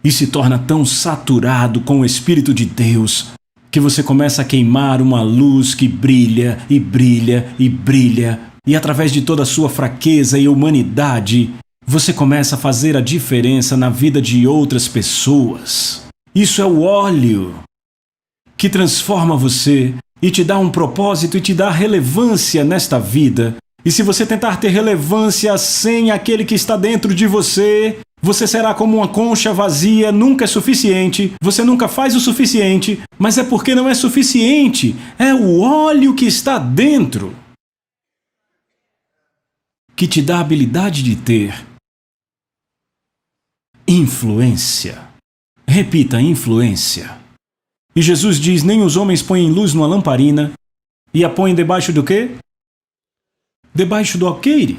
e se torna tão saturado com o Espírito de Deus que você começa a queimar uma luz que brilha e brilha e brilha, e através de toda a sua fraqueza e humanidade, você começa a fazer a diferença na vida de outras pessoas. Isso é o óleo que transforma você e te dá um propósito e te dá relevância nesta vida. E se você tentar ter relevância sem aquele que está dentro de você, você será como uma concha vazia, nunca é suficiente, você nunca faz o suficiente, mas é porque não é suficiente, é o óleo que está dentro que te dá a habilidade de ter influência. Repita: influência. E Jesus diz: nem os homens põem luz numa lamparina e a põem debaixo do quê? Debaixo do alqueire.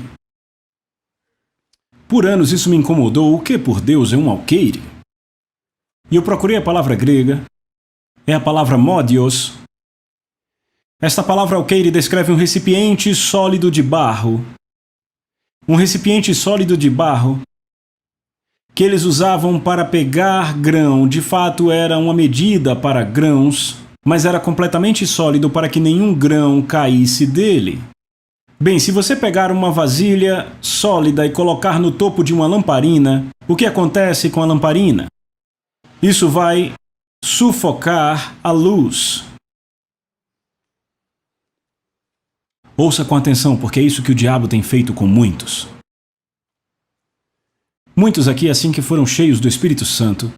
Por anos isso me incomodou. O que por Deus é um alqueire? E eu procurei a palavra grega. É a palavra modios. Esta palavra alqueire descreve um recipiente sólido de barro. Um recipiente sólido de barro que eles usavam para pegar grão. De fato, era uma medida para grãos, mas era completamente sólido para que nenhum grão caísse dele. Bem, se você pegar uma vasilha sólida e colocar no topo de uma lamparina, o que acontece com a lamparina? Isso vai sufocar a luz. Ouça com atenção, porque é isso que o diabo tem feito com muitos. Muitos aqui, assim que foram cheios do Espírito Santo,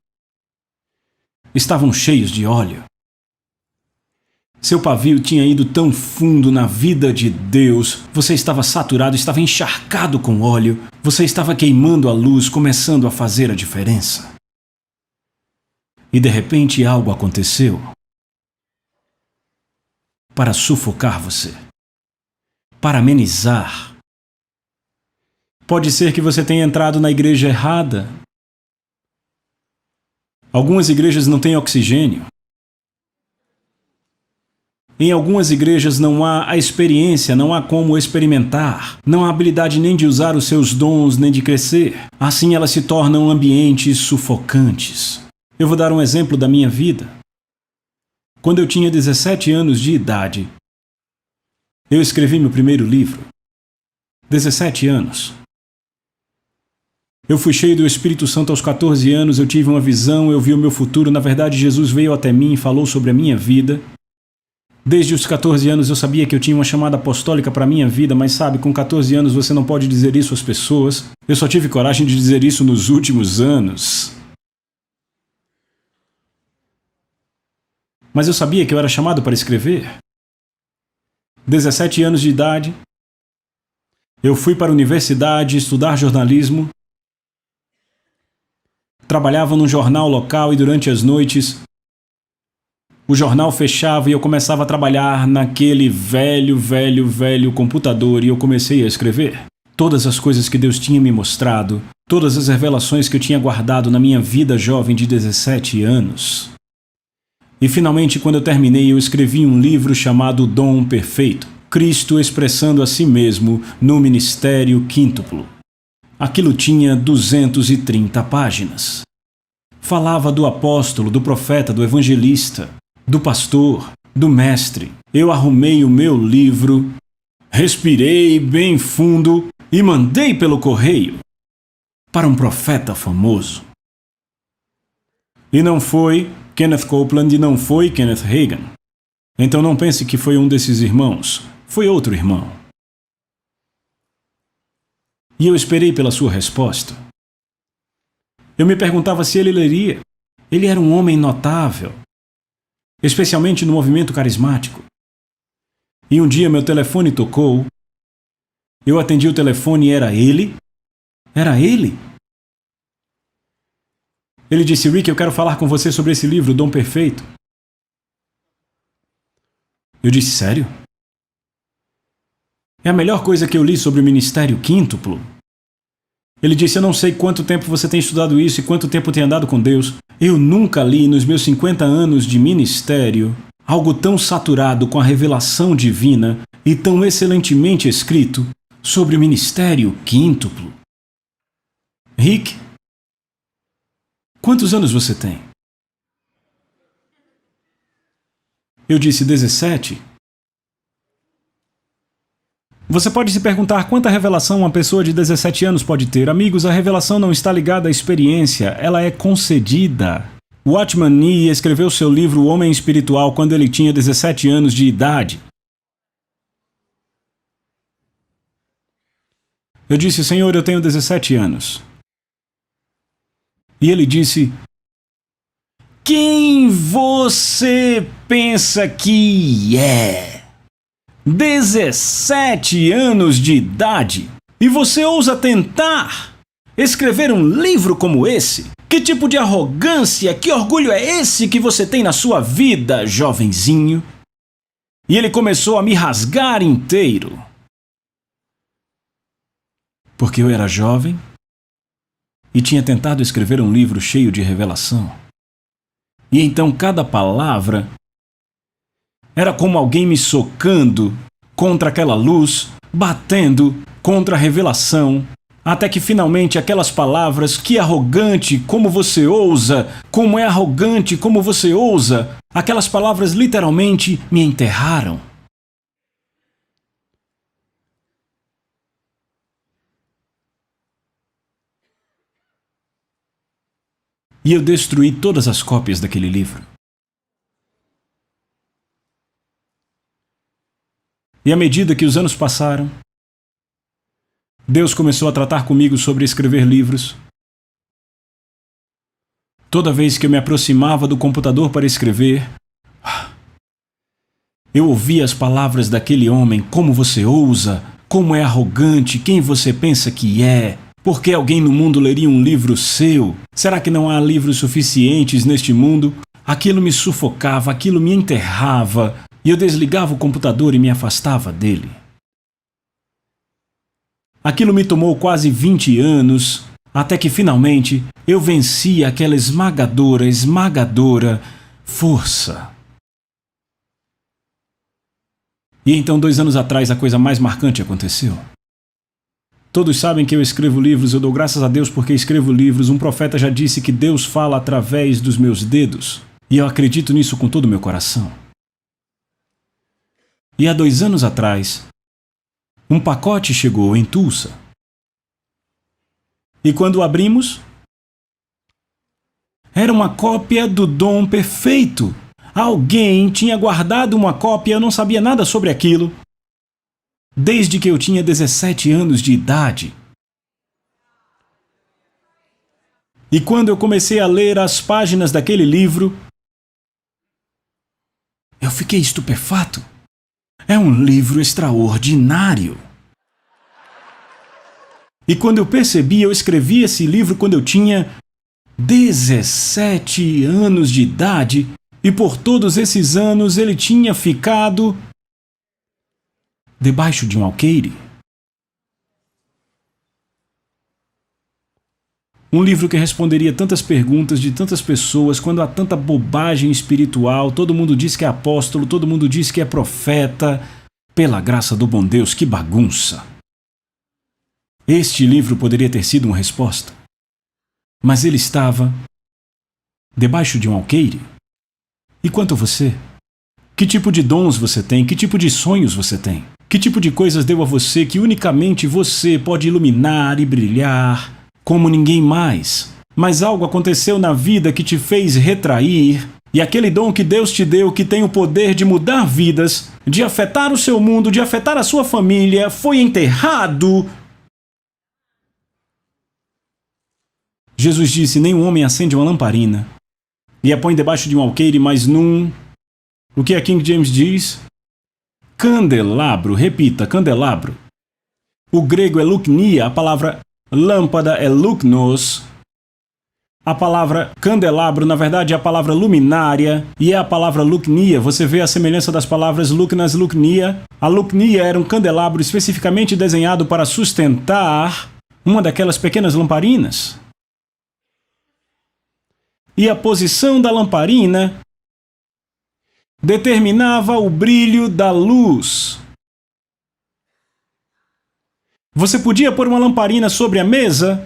estavam cheios de óleo. Seu pavio tinha ido tão fundo na vida de Deus, você estava saturado, estava encharcado com óleo, você estava queimando a luz, começando a fazer a diferença. E de repente algo aconteceu para sufocar você, para amenizar. Pode ser que você tenha entrado na igreja errada. Algumas igrejas não têm oxigênio. Em algumas igrejas não há a experiência, não há como experimentar. Não há habilidade nem de usar os seus dons, nem de crescer. Assim elas se tornam ambientes sufocantes. Eu vou dar um exemplo da minha vida. Quando eu tinha 17 anos de idade, eu escrevi meu primeiro livro. 17 anos. Eu fui cheio do Espírito Santo aos 14 anos, eu tive uma visão, eu vi o meu futuro. Na verdade, Jesus veio até mim e falou sobre a minha vida. Desde os 14 anos eu sabia que eu tinha uma chamada apostólica para a minha vida, mas sabe, com 14 anos você não pode dizer isso às pessoas. Eu só tive coragem de dizer isso nos últimos anos. Mas eu sabia que eu era chamado para escrever. 17 anos de idade, eu fui para a universidade estudar jornalismo. Trabalhava num jornal local e durante as noites o jornal fechava e eu começava a trabalhar naquele velho computador e eu comecei a escrever. Todas as coisas que Deus tinha me mostrado, todas as revelações que eu tinha guardado na minha vida jovem de 17 anos. E finalmente, quando eu terminei, eu escrevi um livro chamado Dom Perfeito, Cristo expressando a si mesmo no ministério quíntuplo. Aquilo tinha 230 páginas. Falava do apóstolo, do profeta, do evangelista, do pastor, do mestre. Eu arrumei o meu livro, respirei bem fundo e mandei pelo correio para um profeta famoso. E não foi Kenneth Copeland e não foi Kenneth Hagin. Então não pense que foi um desses irmãos, foi outro irmão. E eu esperei pela sua resposta. Eu me perguntava se ele leria. Ele era um homem notável, especialmente no movimento carismático. E um dia meu telefone tocou. Eu atendi o telefone e era ele. Era ele. Ele disse: Rick, eu quero falar com você sobre esse livro, Dom Perfeito. Eu disse: sério? É a melhor coisa que eu li sobre o ministério quíntuplo. Ele disse: eu não sei quanto tempo você tem estudado isso e quanto tempo tem andado com Deus. Eu nunca li nos meus 50 anos de ministério algo tão saturado com a revelação divina e tão excelentemente escrito sobre o ministério quíntuplo. Rick, quantos anos você tem? Eu disse: 17. Você pode se perguntar quanta revelação uma pessoa de 17 anos pode ter. Amigos, a revelação não está ligada à experiência, ela é concedida. Watchman Nee escreveu seu livro O Homem Espiritual quando ele tinha 17 anos de idade. Eu disse: Senhor, eu tenho 17 anos. E ele disse: quem você pensa que é? 17 anos de idade e você ousa tentar escrever um livro como esse? Que tipo de arrogância, que orgulho é esse que você tem na sua vida, jovenzinho? E ele começou a me rasgar inteiro. Porque eu era jovem e tinha tentado escrever um livro cheio de revelação. E então cada palavra era como alguém me socando contra aquela luz, batendo contra a revelação, até que finalmente aquelas palavras, que arrogante, como você ousa, como é arrogante, como você ousa, aquelas palavras literalmente me enterraram. E eu destruí todas as cópias daquele livro. E à medida que os anos passaram, Deus começou a tratar comigo sobre escrever livros. Toda vez que eu me aproximava do computador para escrever, eu ouvia as palavras daquele homem: como você ousa, como é arrogante, quem você pensa que é? Por que alguém no mundo leria um livro seu? Será que não há livros suficientes neste mundo? Aquilo me sufocava, aquilo me enterrava, e eu desligava o computador e me afastava dele. Aquilo me tomou quase 20 anos, até que finalmente eu venci aquela esmagadora força. E então 2 anos atrás a coisa mais marcante aconteceu. Todos sabem que eu escrevo livros, eu dou graças a Deus porque escrevo livros. Um profeta já disse que Deus fala através dos meus dedos, e eu acredito nisso com todo o meu coração. E há 2 anos atrás, um pacote chegou em Tulsa. E quando abrimos, era uma cópia do Dom Perfeito. Alguém tinha guardado uma cópia, eu não sabia nada sobre aquilo, desde que eu tinha 17 anos de idade. E quando eu comecei a ler as páginas daquele livro, eu fiquei estupefato. É um livro extraordinário. E quando eu percebi, eu escrevi esse livro quando eu tinha 17 anos de idade, e por todos esses anos ele tinha ficado debaixo de um alqueire. Um livro que responderia tantas perguntas de tantas pessoas, quando há tanta bobagem espiritual, todo mundo diz que é apóstolo, todo mundo diz que é profeta. Pela graça do bom Deus, que bagunça! Este livro poderia ter sido uma resposta, mas ele estava debaixo de um alqueire. E quanto a você? Que tipo de dons você tem? Que tipo de sonhos você tem? Que tipo de coisas deu a você que unicamente você pode iluminar e brilhar como ninguém mais? Mas algo aconteceu na vida que te fez retrair, e aquele dom que Deus te deu, que tem o poder de mudar vidas, de afetar o seu mundo, de afetar a sua família, foi enterrado. Jesus disse: nenhum homem acende uma lamparina e a põe debaixo de um alqueire, mas o que a King James diz? Candelabro. Repita, candelabro. O grego é luknia, a palavra lâmpada é luknos. A palavra candelabro, na verdade, é a palavra luminária, e é a palavra luknia. Você vê a semelhança das palavras luknas e luknia. A luknia era um candelabro especificamente desenhado para sustentar uma daquelas pequenas lamparinas. E a posição da lamparina determinava o brilho da luz. Você podia pôr uma lamparina sobre a mesa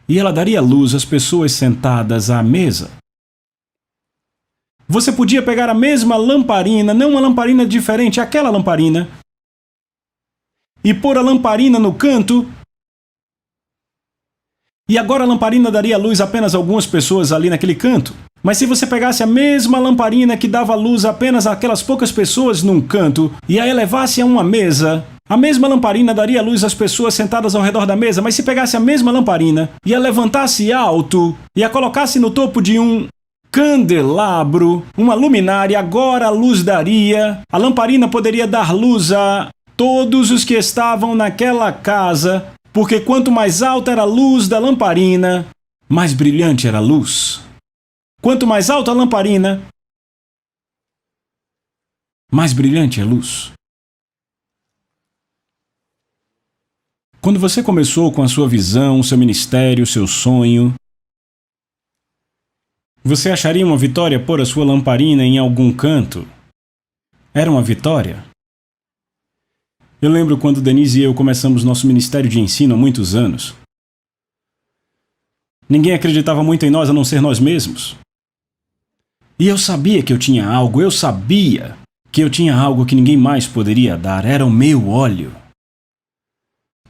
e ela daria luz às pessoas sentadas à mesa. Você podia pegar a mesma lamparina, não uma lamparina diferente, aquela lamparina, e pôr a lamparina no canto, e agora a lamparina daria luz a apenas algumas pessoas ali naquele canto. Mas se você pegasse a mesma lamparina que dava luz a apenas àquelas poucas pessoas num canto e a elevasse a uma mesa, a mesma lamparina daria luz às pessoas sentadas ao redor da mesa. Mas se pegasse a mesma lamparina e a levantasse alto e a colocasse no topo de um candelabro, uma luminária, agora a luz daria. A lamparina poderia dar luz a todos os que estavam naquela casa, Porque quanto mais alta era a luz da lamparina, mais brilhante era a luz. Quanto mais alta a lamparina, mais brilhante é a luz. Quando você começou com a sua visão, seu ministério, seu sonho, você acharia uma vitória pôr a sua lamparina em algum canto? Era uma vitória? Eu lembro quando Denise e eu começamos nosso ministério de ensino há muitos anos. Ninguém acreditava muito em nós a não ser nós mesmos. E eu sabia que eu tinha algo, eu sabia que eu tinha algo que ninguém mais poderia dar, era o meu óleo.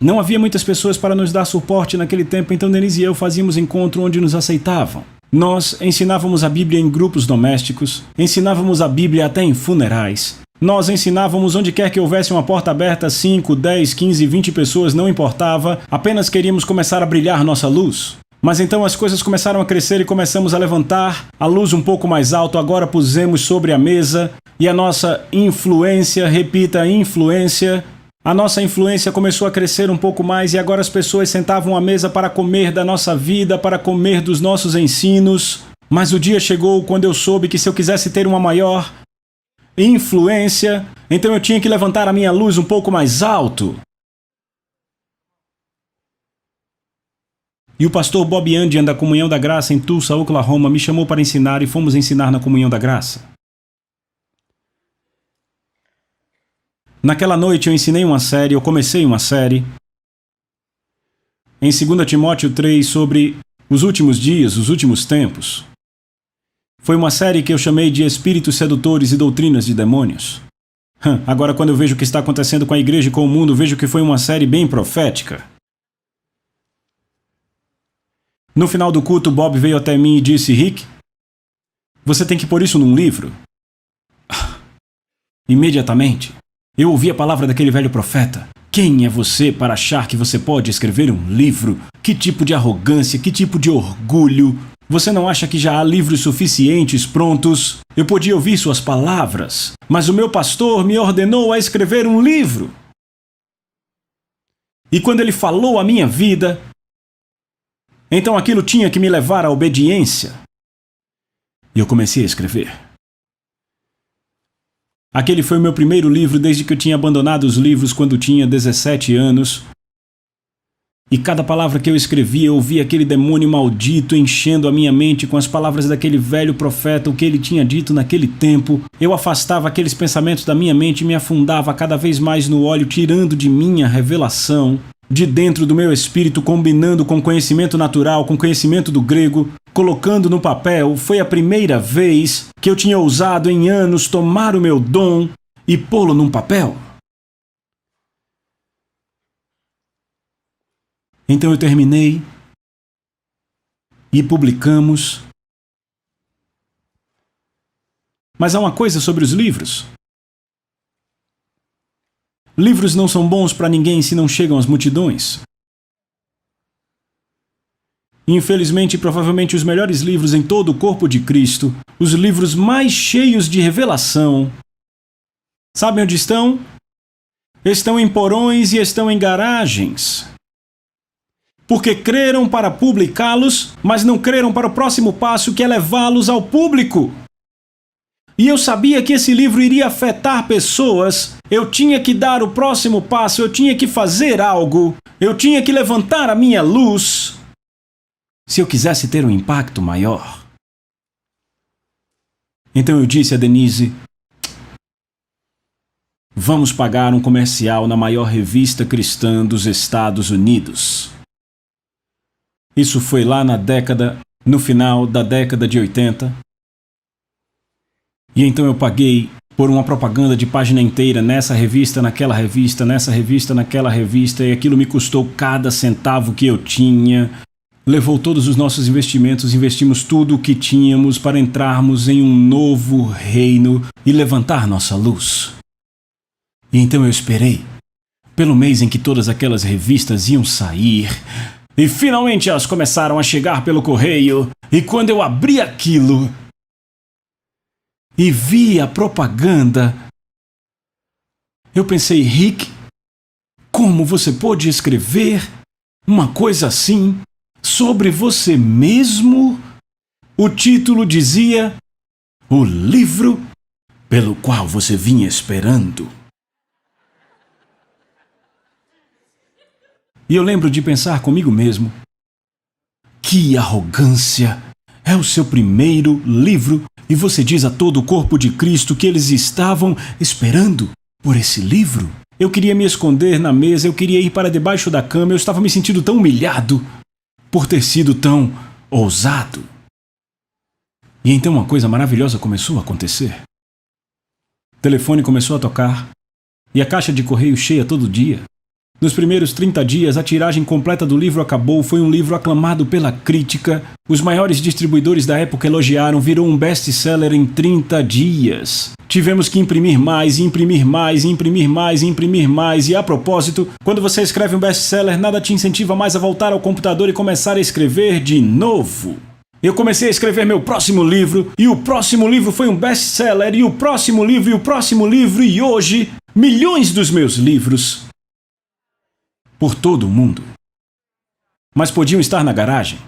Não havia muitas pessoas para nos dar suporte naquele tempo, então Denise e eu fazíamos encontro onde nos aceitavam. Nós ensinávamos a Bíblia em grupos domésticos, ensinávamos a Bíblia até em funerais. Nós ensinávamos onde quer que houvesse uma porta aberta, 5, 10, 15, 20 pessoas, não importava, apenas queríamos começar a brilhar nossa luz. Mas então as coisas começaram a crescer e começamos a levantar a luz um pouco mais alto, agora pusemos sobre a mesa e a nossa influência, repita, influência, a nossa influência começou a crescer um pouco mais e agora as pessoas sentavam à mesa para comer da nossa vida, para comer dos nossos ensinos. Mas o dia chegou quando eu soube que se eu quisesse ter uma maior influência, então eu tinha que levantar a minha luz um pouco mais alto. E o pastor Bob Andian da Comunhão da Graça em Tulsa, Oklahoma, me chamou para ensinar e fomos ensinar na Comunhão da Graça. Naquela noite eu comecei uma série em 2 Timóteo 3 sobre os últimos dias, os últimos tempos. Foi uma série que eu chamei de Espíritos Sedutores e Doutrinas de Demônios. Agora, quando eu vejo o que está acontecendo com a igreja e com o mundo, vejo que foi uma série bem profética. No final do culto, Bob veio até mim e disse: Rick, você tem que pôr isso num livro. Imediatamente, eu ouvi a palavra daquele velho profeta. Quem é você para achar que você pode escrever um livro? Que tipo de arrogância, que tipo de orgulho? Você não acha que já há livros suficientes prontos? Eu podia ouvir suas palavras, mas o meu pastor me ordenou a escrever um livro. E quando ele falou a minha vida, então aquilo tinha que me levar à obediência. E eu comecei a escrever. Aquele foi o meu primeiro livro desde que eu tinha abandonado os livros quando tinha 17 anos. E cada palavra que eu escrevia, eu ouvia aquele demônio maldito enchendo a minha mente com as palavras daquele velho profeta, o que ele tinha dito naquele tempo. Eu afastava aqueles pensamentos da minha mente e me afundava cada vez mais no óleo, tirando de mim a revelação de dentro do meu espírito, combinando com conhecimento natural, com conhecimento do grego, colocando no papel. Foi a primeira vez que eu tinha ousado em anos tomar o meu dom e pô-lo num papel. Então eu terminei e publicamos. Mas há uma coisa sobre os livros. Livros não são bons para ninguém se não chegam às multidões. Infelizmente, provavelmente os melhores livros em todo o corpo de Cristo, os livros mais cheios de revelação, sabem onde estão? Estão em porões e estão em garagens. Porque creram para publicá-los, mas não creram para o próximo passo, que é levá-los ao público. E eu sabia que esse livro iria afetar pessoas. Eu tinha que dar o próximo passo, eu tinha que fazer algo, eu tinha que levantar a minha luz, se eu quisesse ter um impacto maior. Então eu disse a Denise: vamos pagar um comercial na maior revista cristã dos Estados Unidos. Isso foi lá no final da década de 80. E então eu paguei por uma propaganda de página inteira nessa revista, naquela revista, nessa revista, naquela revista, e aquilo me custou cada centavo que eu tinha. Levou todos os nossos investimentos, investimos tudo o que tínhamos para entrarmos em um novo reino e levantar nossa luz. E então eu esperei pelo mês em que todas aquelas revistas iam sair. E finalmente elas começaram a chegar pelo correio. E quando eu abri aquilo e vi a propaganda, eu pensei: Rick, como você pôde escrever Uma coisa assim, sobre você mesmo. O título dizia: O livro pelo qual você vinha esperando. E eu lembro de pensar comigo mesmo: que arrogância! É o seu primeiro livro e você diz a todo o corpo de Cristo que eles estavam esperando por esse livro? Eu queria me esconder na mesa, eu queria ir para debaixo da cama, eu estava me sentindo tão humilhado por ter sido tão ousado. E então uma coisa maravilhosa começou a acontecer. O telefone começou a tocar e a caixa de correio cheia todo dia. Nos primeiros 30 dias, a tiragem completa do livro acabou, foi um livro aclamado pela crítica, os maiores distribuidores da época elogiaram, virou um best-seller em 30 dias. Tivemos que imprimir mais, imprimir mais, imprimir mais, imprimir mais, e a propósito, quando você escreve um best-seller, nada te incentiva mais a voltar ao computador e começar a escrever de novo. Eu comecei a escrever meu próximo livro, e o próximo livro foi um best-seller, e o próximo livro, e o próximo livro, e hoje, milhões dos meus livros por todo o mundo. Mas podiam estar na garagem.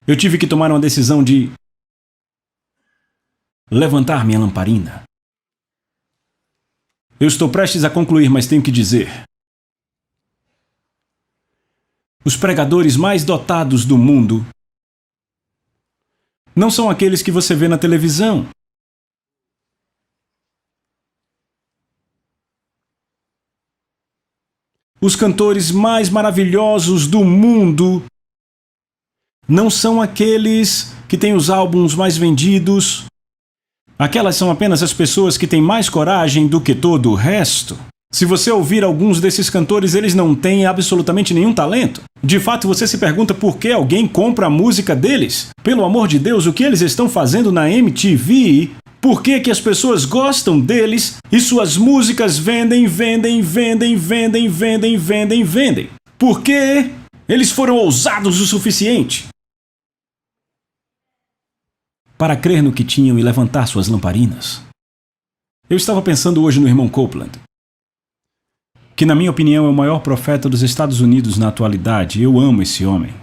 Eu tive que tomar uma decisão de levantar minha lamparina. Eu estou prestes a concluir, mas tenho que dizer: os pregadores mais dotados do mundo não são aqueles que você vê na televisão. Os cantores mais maravilhosos do mundo não são aqueles que têm os álbuns mais vendidos. Aquelas são apenas as pessoas que têm mais coragem do que todo o resto. Se você ouvir alguns desses cantores, eles não têm absolutamente nenhum talento. De fato, você se pergunta por que alguém compra a música deles. Pelo amor de Deus, o que eles estão fazendo na MTV? Por que que as pessoas gostam deles e suas músicas vendem? Porque eles foram ousados o suficiente para crer no que tinham e levantar suas lamparinas. Eu estava pensando hoje no irmão Copeland, que na minha opinião é o maior profeta dos Estados Unidos na atualidade. Eu amo esse homem.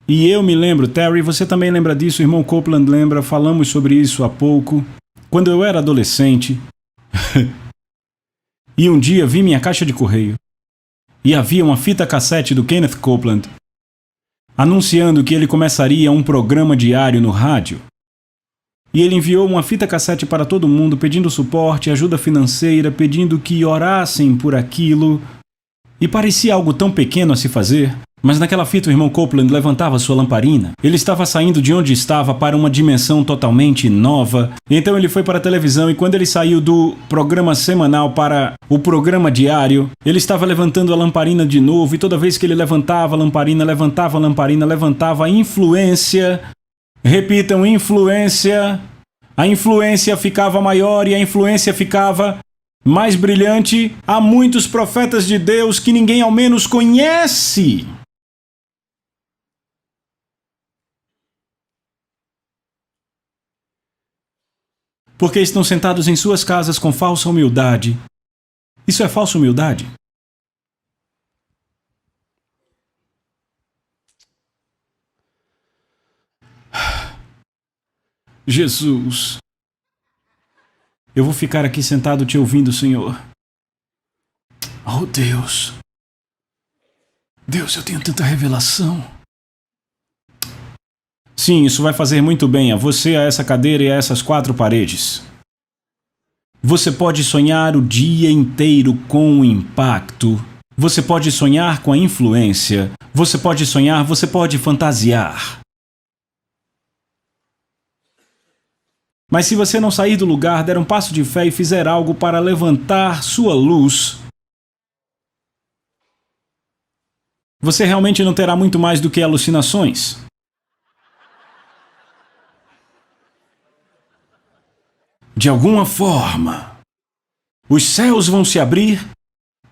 E eu me lembro, Terry, você também lembra disso, o irmão Copeland lembra, falamos sobre isso há pouco, quando eu era adolescente, e um dia vi minha caixa de correio, e havia uma fita cassete do Kenneth Copeland, anunciando que ele começaria um programa diário no rádio. E ele enviou uma fita cassete para todo mundo, pedindo suporte, ajuda financeira, pedindo que orassem por aquilo. E parecia algo tão pequeno a se fazer, mas naquela fita o irmão Copeland levantava sua lamparina. Ele estava saindo de onde estava para uma dimensão totalmente nova. Então ele foi para a televisão e quando ele saiu do programa semanal para o programa diário, ele estava levantando a lamparina de novo e toda vez que ele levantava a lamparina, levantava a influência. Repitam, influência. A influência ficava maior e a influência ficava mais brilhante. Há muitos profetas de Deus que ninguém ao menos conhece. Porque estão sentados em suas casas com falsa humildade. Isso é falsa humildade? Jesus, eu vou ficar aqui sentado te ouvindo, Senhor. Oh, Deus. Deus, eu tenho tanta revelação. Sim, isso vai fazer muito bem a você, a essa cadeira e a essas 4 paredes. Você pode sonhar o dia inteiro com o impacto. Você pode sonhar com a influência. Você pode sonhar, você pode fantasiar. Mas se você não sair do lugar, der um passo de fé e fizer algo para levantar sua luz, você realmente não terá muito mais do que alucinações. De alguma forma, os céus vão se abrir,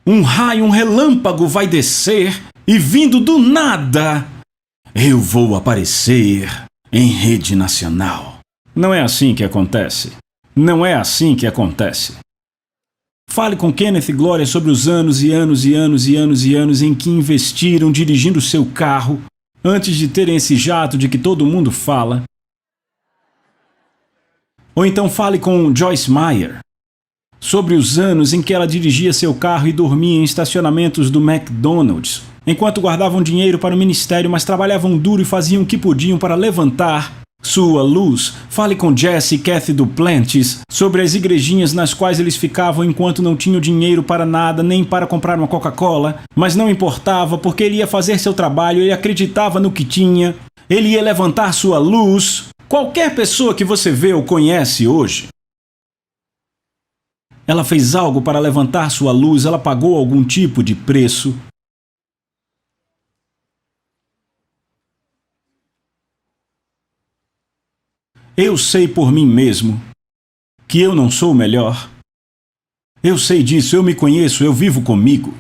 um raio, um relâmpago vai descer e vindo do nada, eu vou aparecer em rede nacional. Não é assim que acontece. Não é assim que acontece. Fale com Kenneth e Glória sobre os anos e anos e anos e anos e anos em que investiram dirigindo seu carro antes de terem esse jato de que todo mundo fala. Ou então fale com Joyce Meyer sobre os anos em que ela dirigia seu carro e dormia em estacionamentos do McDonald's, enquanto guardavam dinheiro para o ministério, mas trabalhavam duro e faziam o que podiam para levantar sua luz. Fale com Jesse e Kathy Duplantis sobre as igrejinhas nas quais eles ficavam enquanto não tinham dinheiro para nada, nem para comprar uma Coca-Cola, mas não importava porque ele ia fazer seu trabalho, ele acreditava no que tinha, ele ia levantar sua luz. Qualquer pessoa que você vê ou conhece hoje, ela fez algo para levantar sua luz, ela pagou algum tipo de preço. Eu sei por mim mesmo que eu não sou o melhor. Eu sei disso, eu me conheço, eu vivo comigo.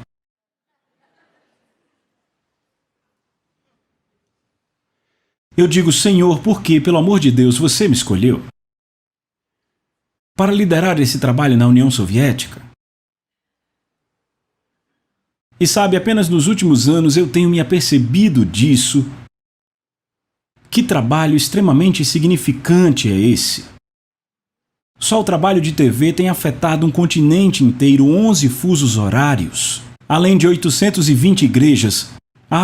Eu digo, Senhor, por que, pelo amor de Deus, você me escolheu para liderar esse trabalho na União Soviética? E sabe, apenas nos últimos anos eu tenho me apercebido disso. Que trabalho extremamente insignificante é esse? Só o trabalho de TV tem afetado um continente inteiro, 11 fusos horários, além de 820 igrejas.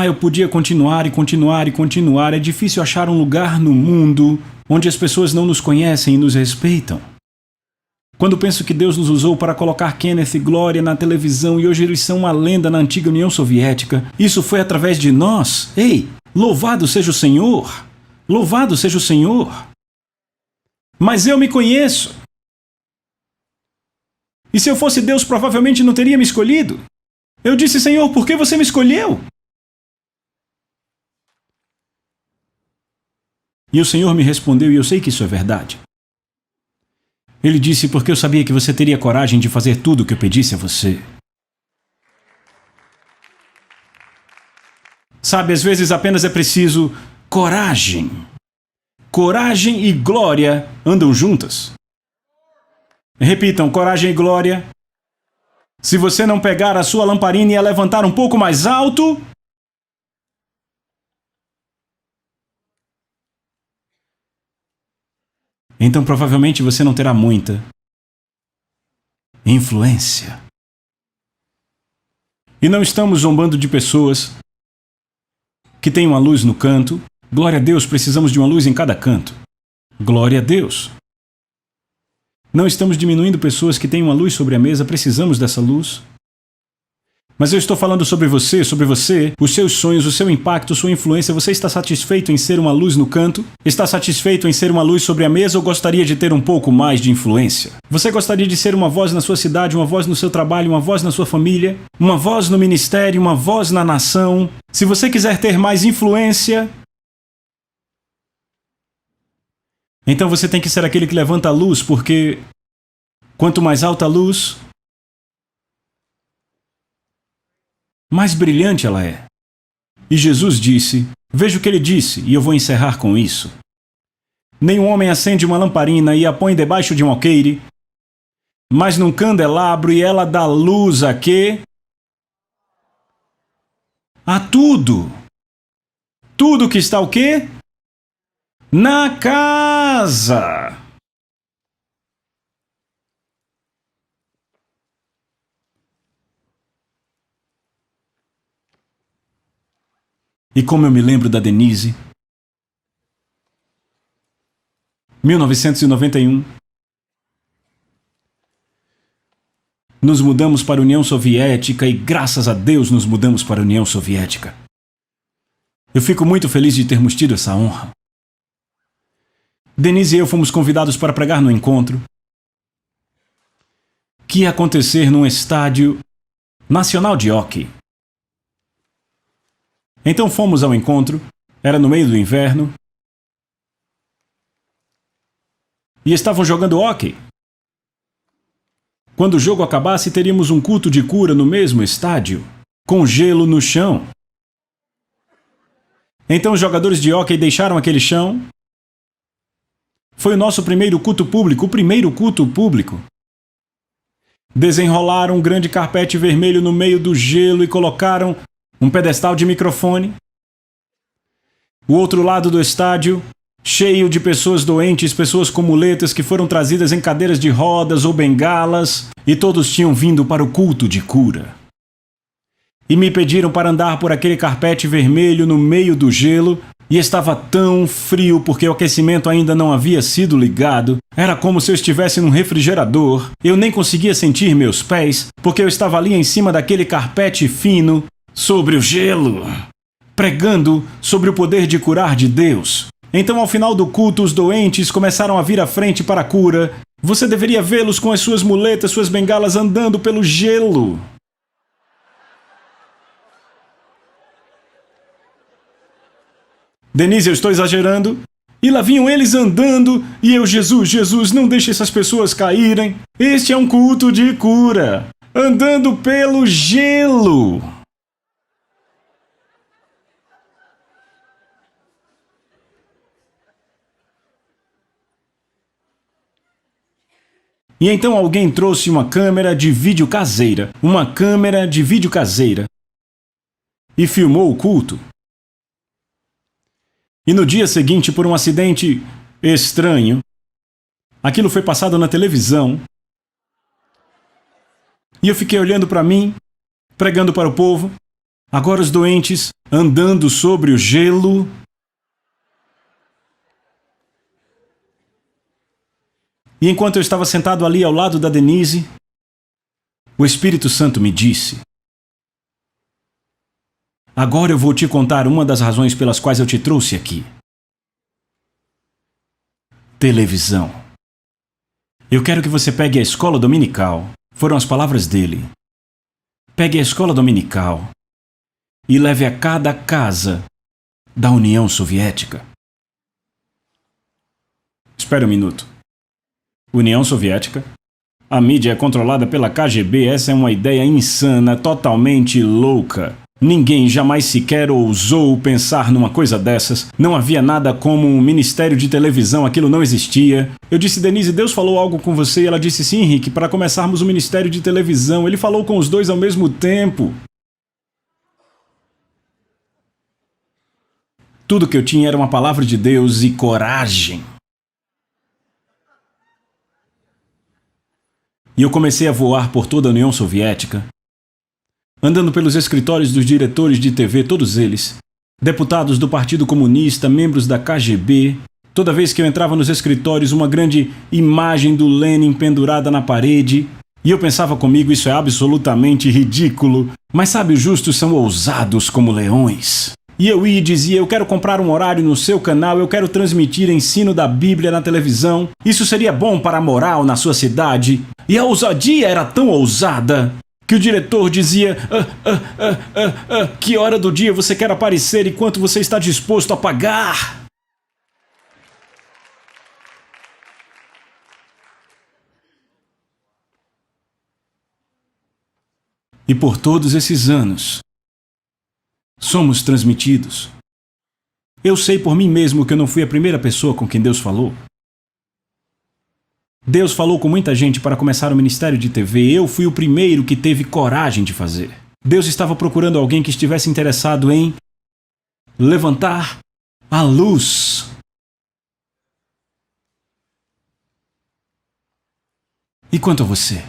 Eu podia continuar e continuar e continuar. É difícil achar um lugar no mundo onde as pessoas não nos conhecem e nos respeitam. Quando penso que Deus nos usou para colocar Kenneth e Glória na televisão e hoje eles são uma lenda na antiga União Soviética, isso foi através de nós. Ei, louvado seja o Senhor! Louvado seja o Senhor! Mas eu me conheço. E se eu fosse Deus, provavelmente não teria me escolhido. Eu disse, Senhor, por que você me escolheu? E o Senhor me respondeu, e eu sei que isso é verdade. Ele disse, porque eu sabia que você teria coragem de fazer tudo o que eu pedisse a você. Sabe, às vezes apenas é preciso coragem. Coragem e glória andam juntas. Repitam, coragem e glória. Se você não pegar a sua lamparina e a levantar um pouco mais alto, então provavelmente você não terá muita influência. E não estamos zombando de pessoas que têm uma luz no canto. Glória a Deus, precisamos de uma luz em cada canto. Glória a Deus. Não estamos diminuindo pessoas que têm uma luz sobre a mesa, precisamos dessa luz. Mas eu estou falando sobre você, os seus sonhos, o seu impacto, sua influência. Você está satisfeito em ser uma luz no canto? Está satisfeito em ser uma luz sobre a mesa ou gostaria de ter um pouco mais de influência? Você gostaria de ser uma voz na sua cidade, uma voz no seu trabalho, uma voz na sua família, uma voz no ministério, uma voz na nação? Se você quiser ter mais influência, então você tem que ser aquele que levanta a luz, porque quanto mais alta a luz, mais brilhante ela é. E Jesus disse, veja o que ele disse, e eu vou encerrar com isso. Nenhum homem acende uma lamparina e a põe debaixo de um alqueire, mas num candelabro, e ela dá luz a quê? A tudo. Tudo que está o quê? Na casa. E como eu me lembro da Denise, 1991, nos mudamos para a União Soviética e graças a Deus nos mudamos para a União Soviética. Eu fico muito feliz de termos tido essa honra. Denise e eu fomos convidados para pregar no encontro que ia acontecer num estádio nacional de hóquei. Então fomos ao encontro, era no meio do inverno, e estavam jogando hóquei. Quando o jogo acabasse, teríamos um culto de cura no mesmo estádio, com gelo no chão. Então os jogadores de hóquei deixaram aquele chão. Foi o nosso primeiro culto público, o primeiro culto público. desenrolaram um grande carpete vermelho no meio do gelo e colocaram um pedestal de microfone. O outro lado do estádio, cheio de pessoas doentes, pessoas com muletas que foram trazidas em cadeiras de rodas ou bengalas, e todos tinham vindo para o culto de cura. E me pediram para andar por aquele carpete vermelho no meio do gelo, e estava tão frio porque o aquecimento ainda não havia sido ligado. Era como se eu estivesse num refrigerador. Eu nem conseguia sentir meus pés, porque eu estava ali em cima daquele carpete fino, sobre o gelo, pregando sobre o poder de curar de Deus. Então, ao final do culto, os doentes começaram a vir à frente para a cura. Você deveria vê-los com as suas muletas, suas bengalas andando pelo gelo. Denise, eu estou exagerando? E lá vinham eles andando, e eu, Jesus, não deixe essas pessoas caírem. Este é um culto de cura. Andando pelo gelo. E então alguém trouxe uma câmera de vídeo caseira. E filmou o culto. E no dia seguinte, por um acidente estranho, aquilo foi passado na televisão. E eu fiquei olhando para mim, pregando para o povo. Agora os doentes andando sobre o gelo. E enquanto eu estava sentado ali ao lado da Denise, o Espírito Santo me disse: agora eu vou te contar uma das razões pelas quais eu te trouxe aqui. Televisão. Eu quero que você pegue a escola dominical. Foram as palavras dele. Pegue a escola dominical e leve a cada casa da União Soviética. Espere um minuto. União Soviética? A mídia é controlada pela KGB. Essa é uma ideia insana, totalmente louca. Ninguém jamais sequer ousou pensar numa coisa dessas. Não havia nada como um ministério de televisão, aquilo não existia. Eu disse: Denise, Deus falou algo com você? E ela disse: sim, Henrique, para começarmos o ministério de televisão. Ele falou com os dois ao mesmo tempo. Tudo que eu tinha era uma palavra de Deus e coragem. E eu comecei a voar por toda a União Soviética, andando pelos escritórios dos diretores de TV, todos eles, deputados do Partido Comunista, membros da KGB. Toda vez que eu entrava nos escritórios, uma grande imagem do Lenin pendurada na parede. E eu pensava comigo: isso é absolutamente ridículo. Mas sabe, os justos são ousados como leões. E eu ia e dizia: eu quero comprar um horário no seu canal, eu quero transmitir ensino da Bíblia na televisão. Isso seria bom para a moral na sua cidade. E a ousadia era tão ousada que o diretor dizia: que hora do dia você quer aparecer e quanto você está disposto a pagar? E por todos esses anos, somos transmitidos. Eu sei por mim mesmo que eu não fui a primeira pessoa com quem Deus falou. Deus falou com muita gente para começar o ministério de TV. Eu fui o primeiro que teve coragem de fazer. Deus estava procurando alguém que estivesse interessado em levantar a luz. E quanto a você?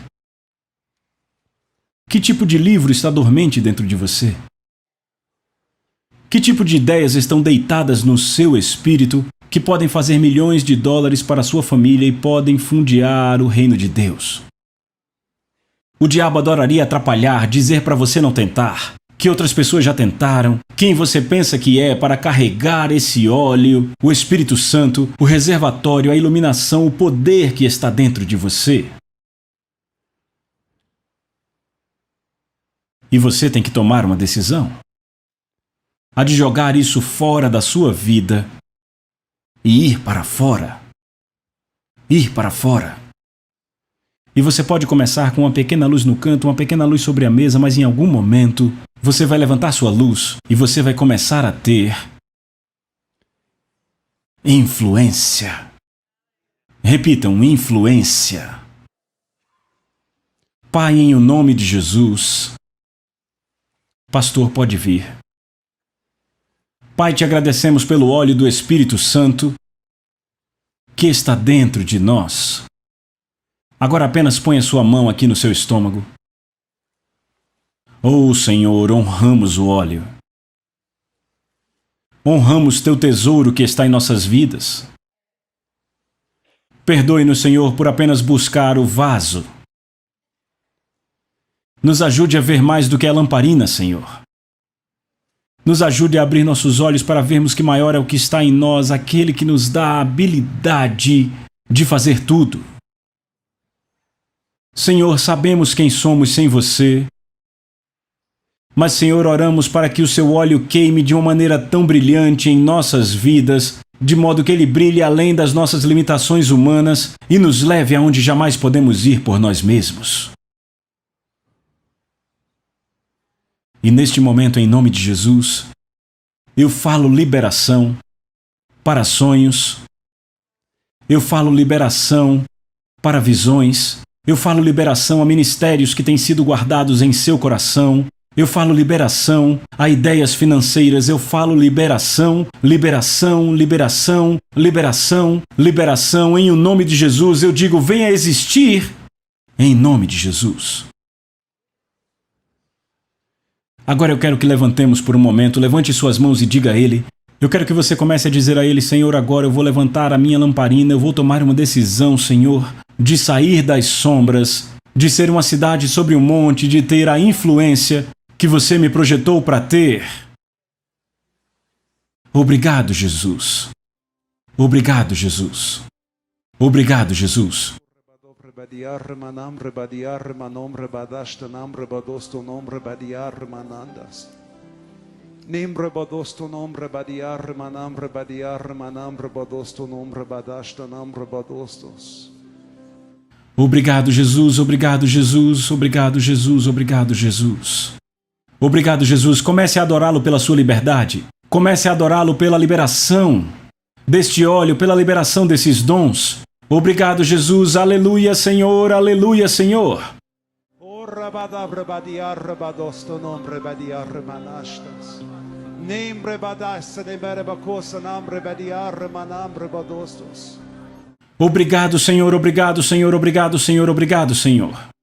Que tipo de livro está dormente dentro de você? Que tipo de ideias estão deitadas no seu espírito que podem fazer milhões de dólares para a sua família e podem fundear o reino de Deus? O diabo adoraria atrapalhar, dizer para você não tentar, que outras pessoas já tentaram, quem você pensa que é para carregar esse óleo, o Espírito Santo, o reservatório, a iluminação, o poder que está dentro de você. E você tem que tomar uma decisão. Há de jogar isso fora da sua vida e ir para fora. Ir para fora. E você pode começar com uma pequena luz no canto, uma pequena luz sobre a mesa, mas em algum momento você vai levantar sua luz e você vai começar a ter influência. Repitam: influência. Pai, em o nome de Jesus, pastor, pode vir. Pai, te agradecemos pelo óleo do Espírito Santo que está dentro de nós. Agora apenas ponha sua mão aqui no seu estômago. Oh, Senhor, honramos o óleo. Honramos teu tesouro que está em nossas vidas. Perdoe-nos, Senhor, por apenas buscar o vaso. Nos ajude a ver mais do que a lamparina, Senhor. Nos ajude a abrir nossos olhos para vermos que maior é o que está em nós, aquele que nos dá a habilidade de fazer tudo. Senhor, sabemos quem somos sem você. Mas, Senhor, oramos para que o seu óleo queime de uma maneira tão brilhante em nossas vidas, de modo que ele brilhe além das nossas limitações humanas e nos leve aonde jamais podemos ir por nós mesmos. E neste momento, em nome de Jesus, eu falo liberação para sonhos, eu falo liberação para visões, eu falo liberação a ministérios que têm sido guardados em seu coração, eu falo liberação a ideias financeiras, eu falo liberação, liberação, liberação, liberação, liberação. Em o nome de Jesus, eu digo, venha existir em nome de Jesus. Agora eu quero que levantemos por um momento, levante suas mãos e diga a Ele. Eu quero que você comece a dizer a Ele, Senhor, agora eu vou levantar a minha lamparina, eu vou tomar uma decisão, Senhor, de sair das sombras, de ser uma cidade sobre um monte, de ter a influência que você me projetou para ter. Obrigado, Jesus. Obrigado, Jesus. Obrigado, Jesus. Obrigado, Jesus, obrigado, Jesus, obrigado, Jesus, obrigado, Jesus. Obrigado, Jesus. Comece a adorá-lo pela sua liberdade. Comece a adorá-lo pela liberação deste óleo, pela liberação desses dons. Obrigado, Jesus. Aleluia, Senhor. Aleluia, Senhor. Obrigado, Senhor. Obrigado, Senhor. Obrigado, Senhor. Obrigado, Senhor.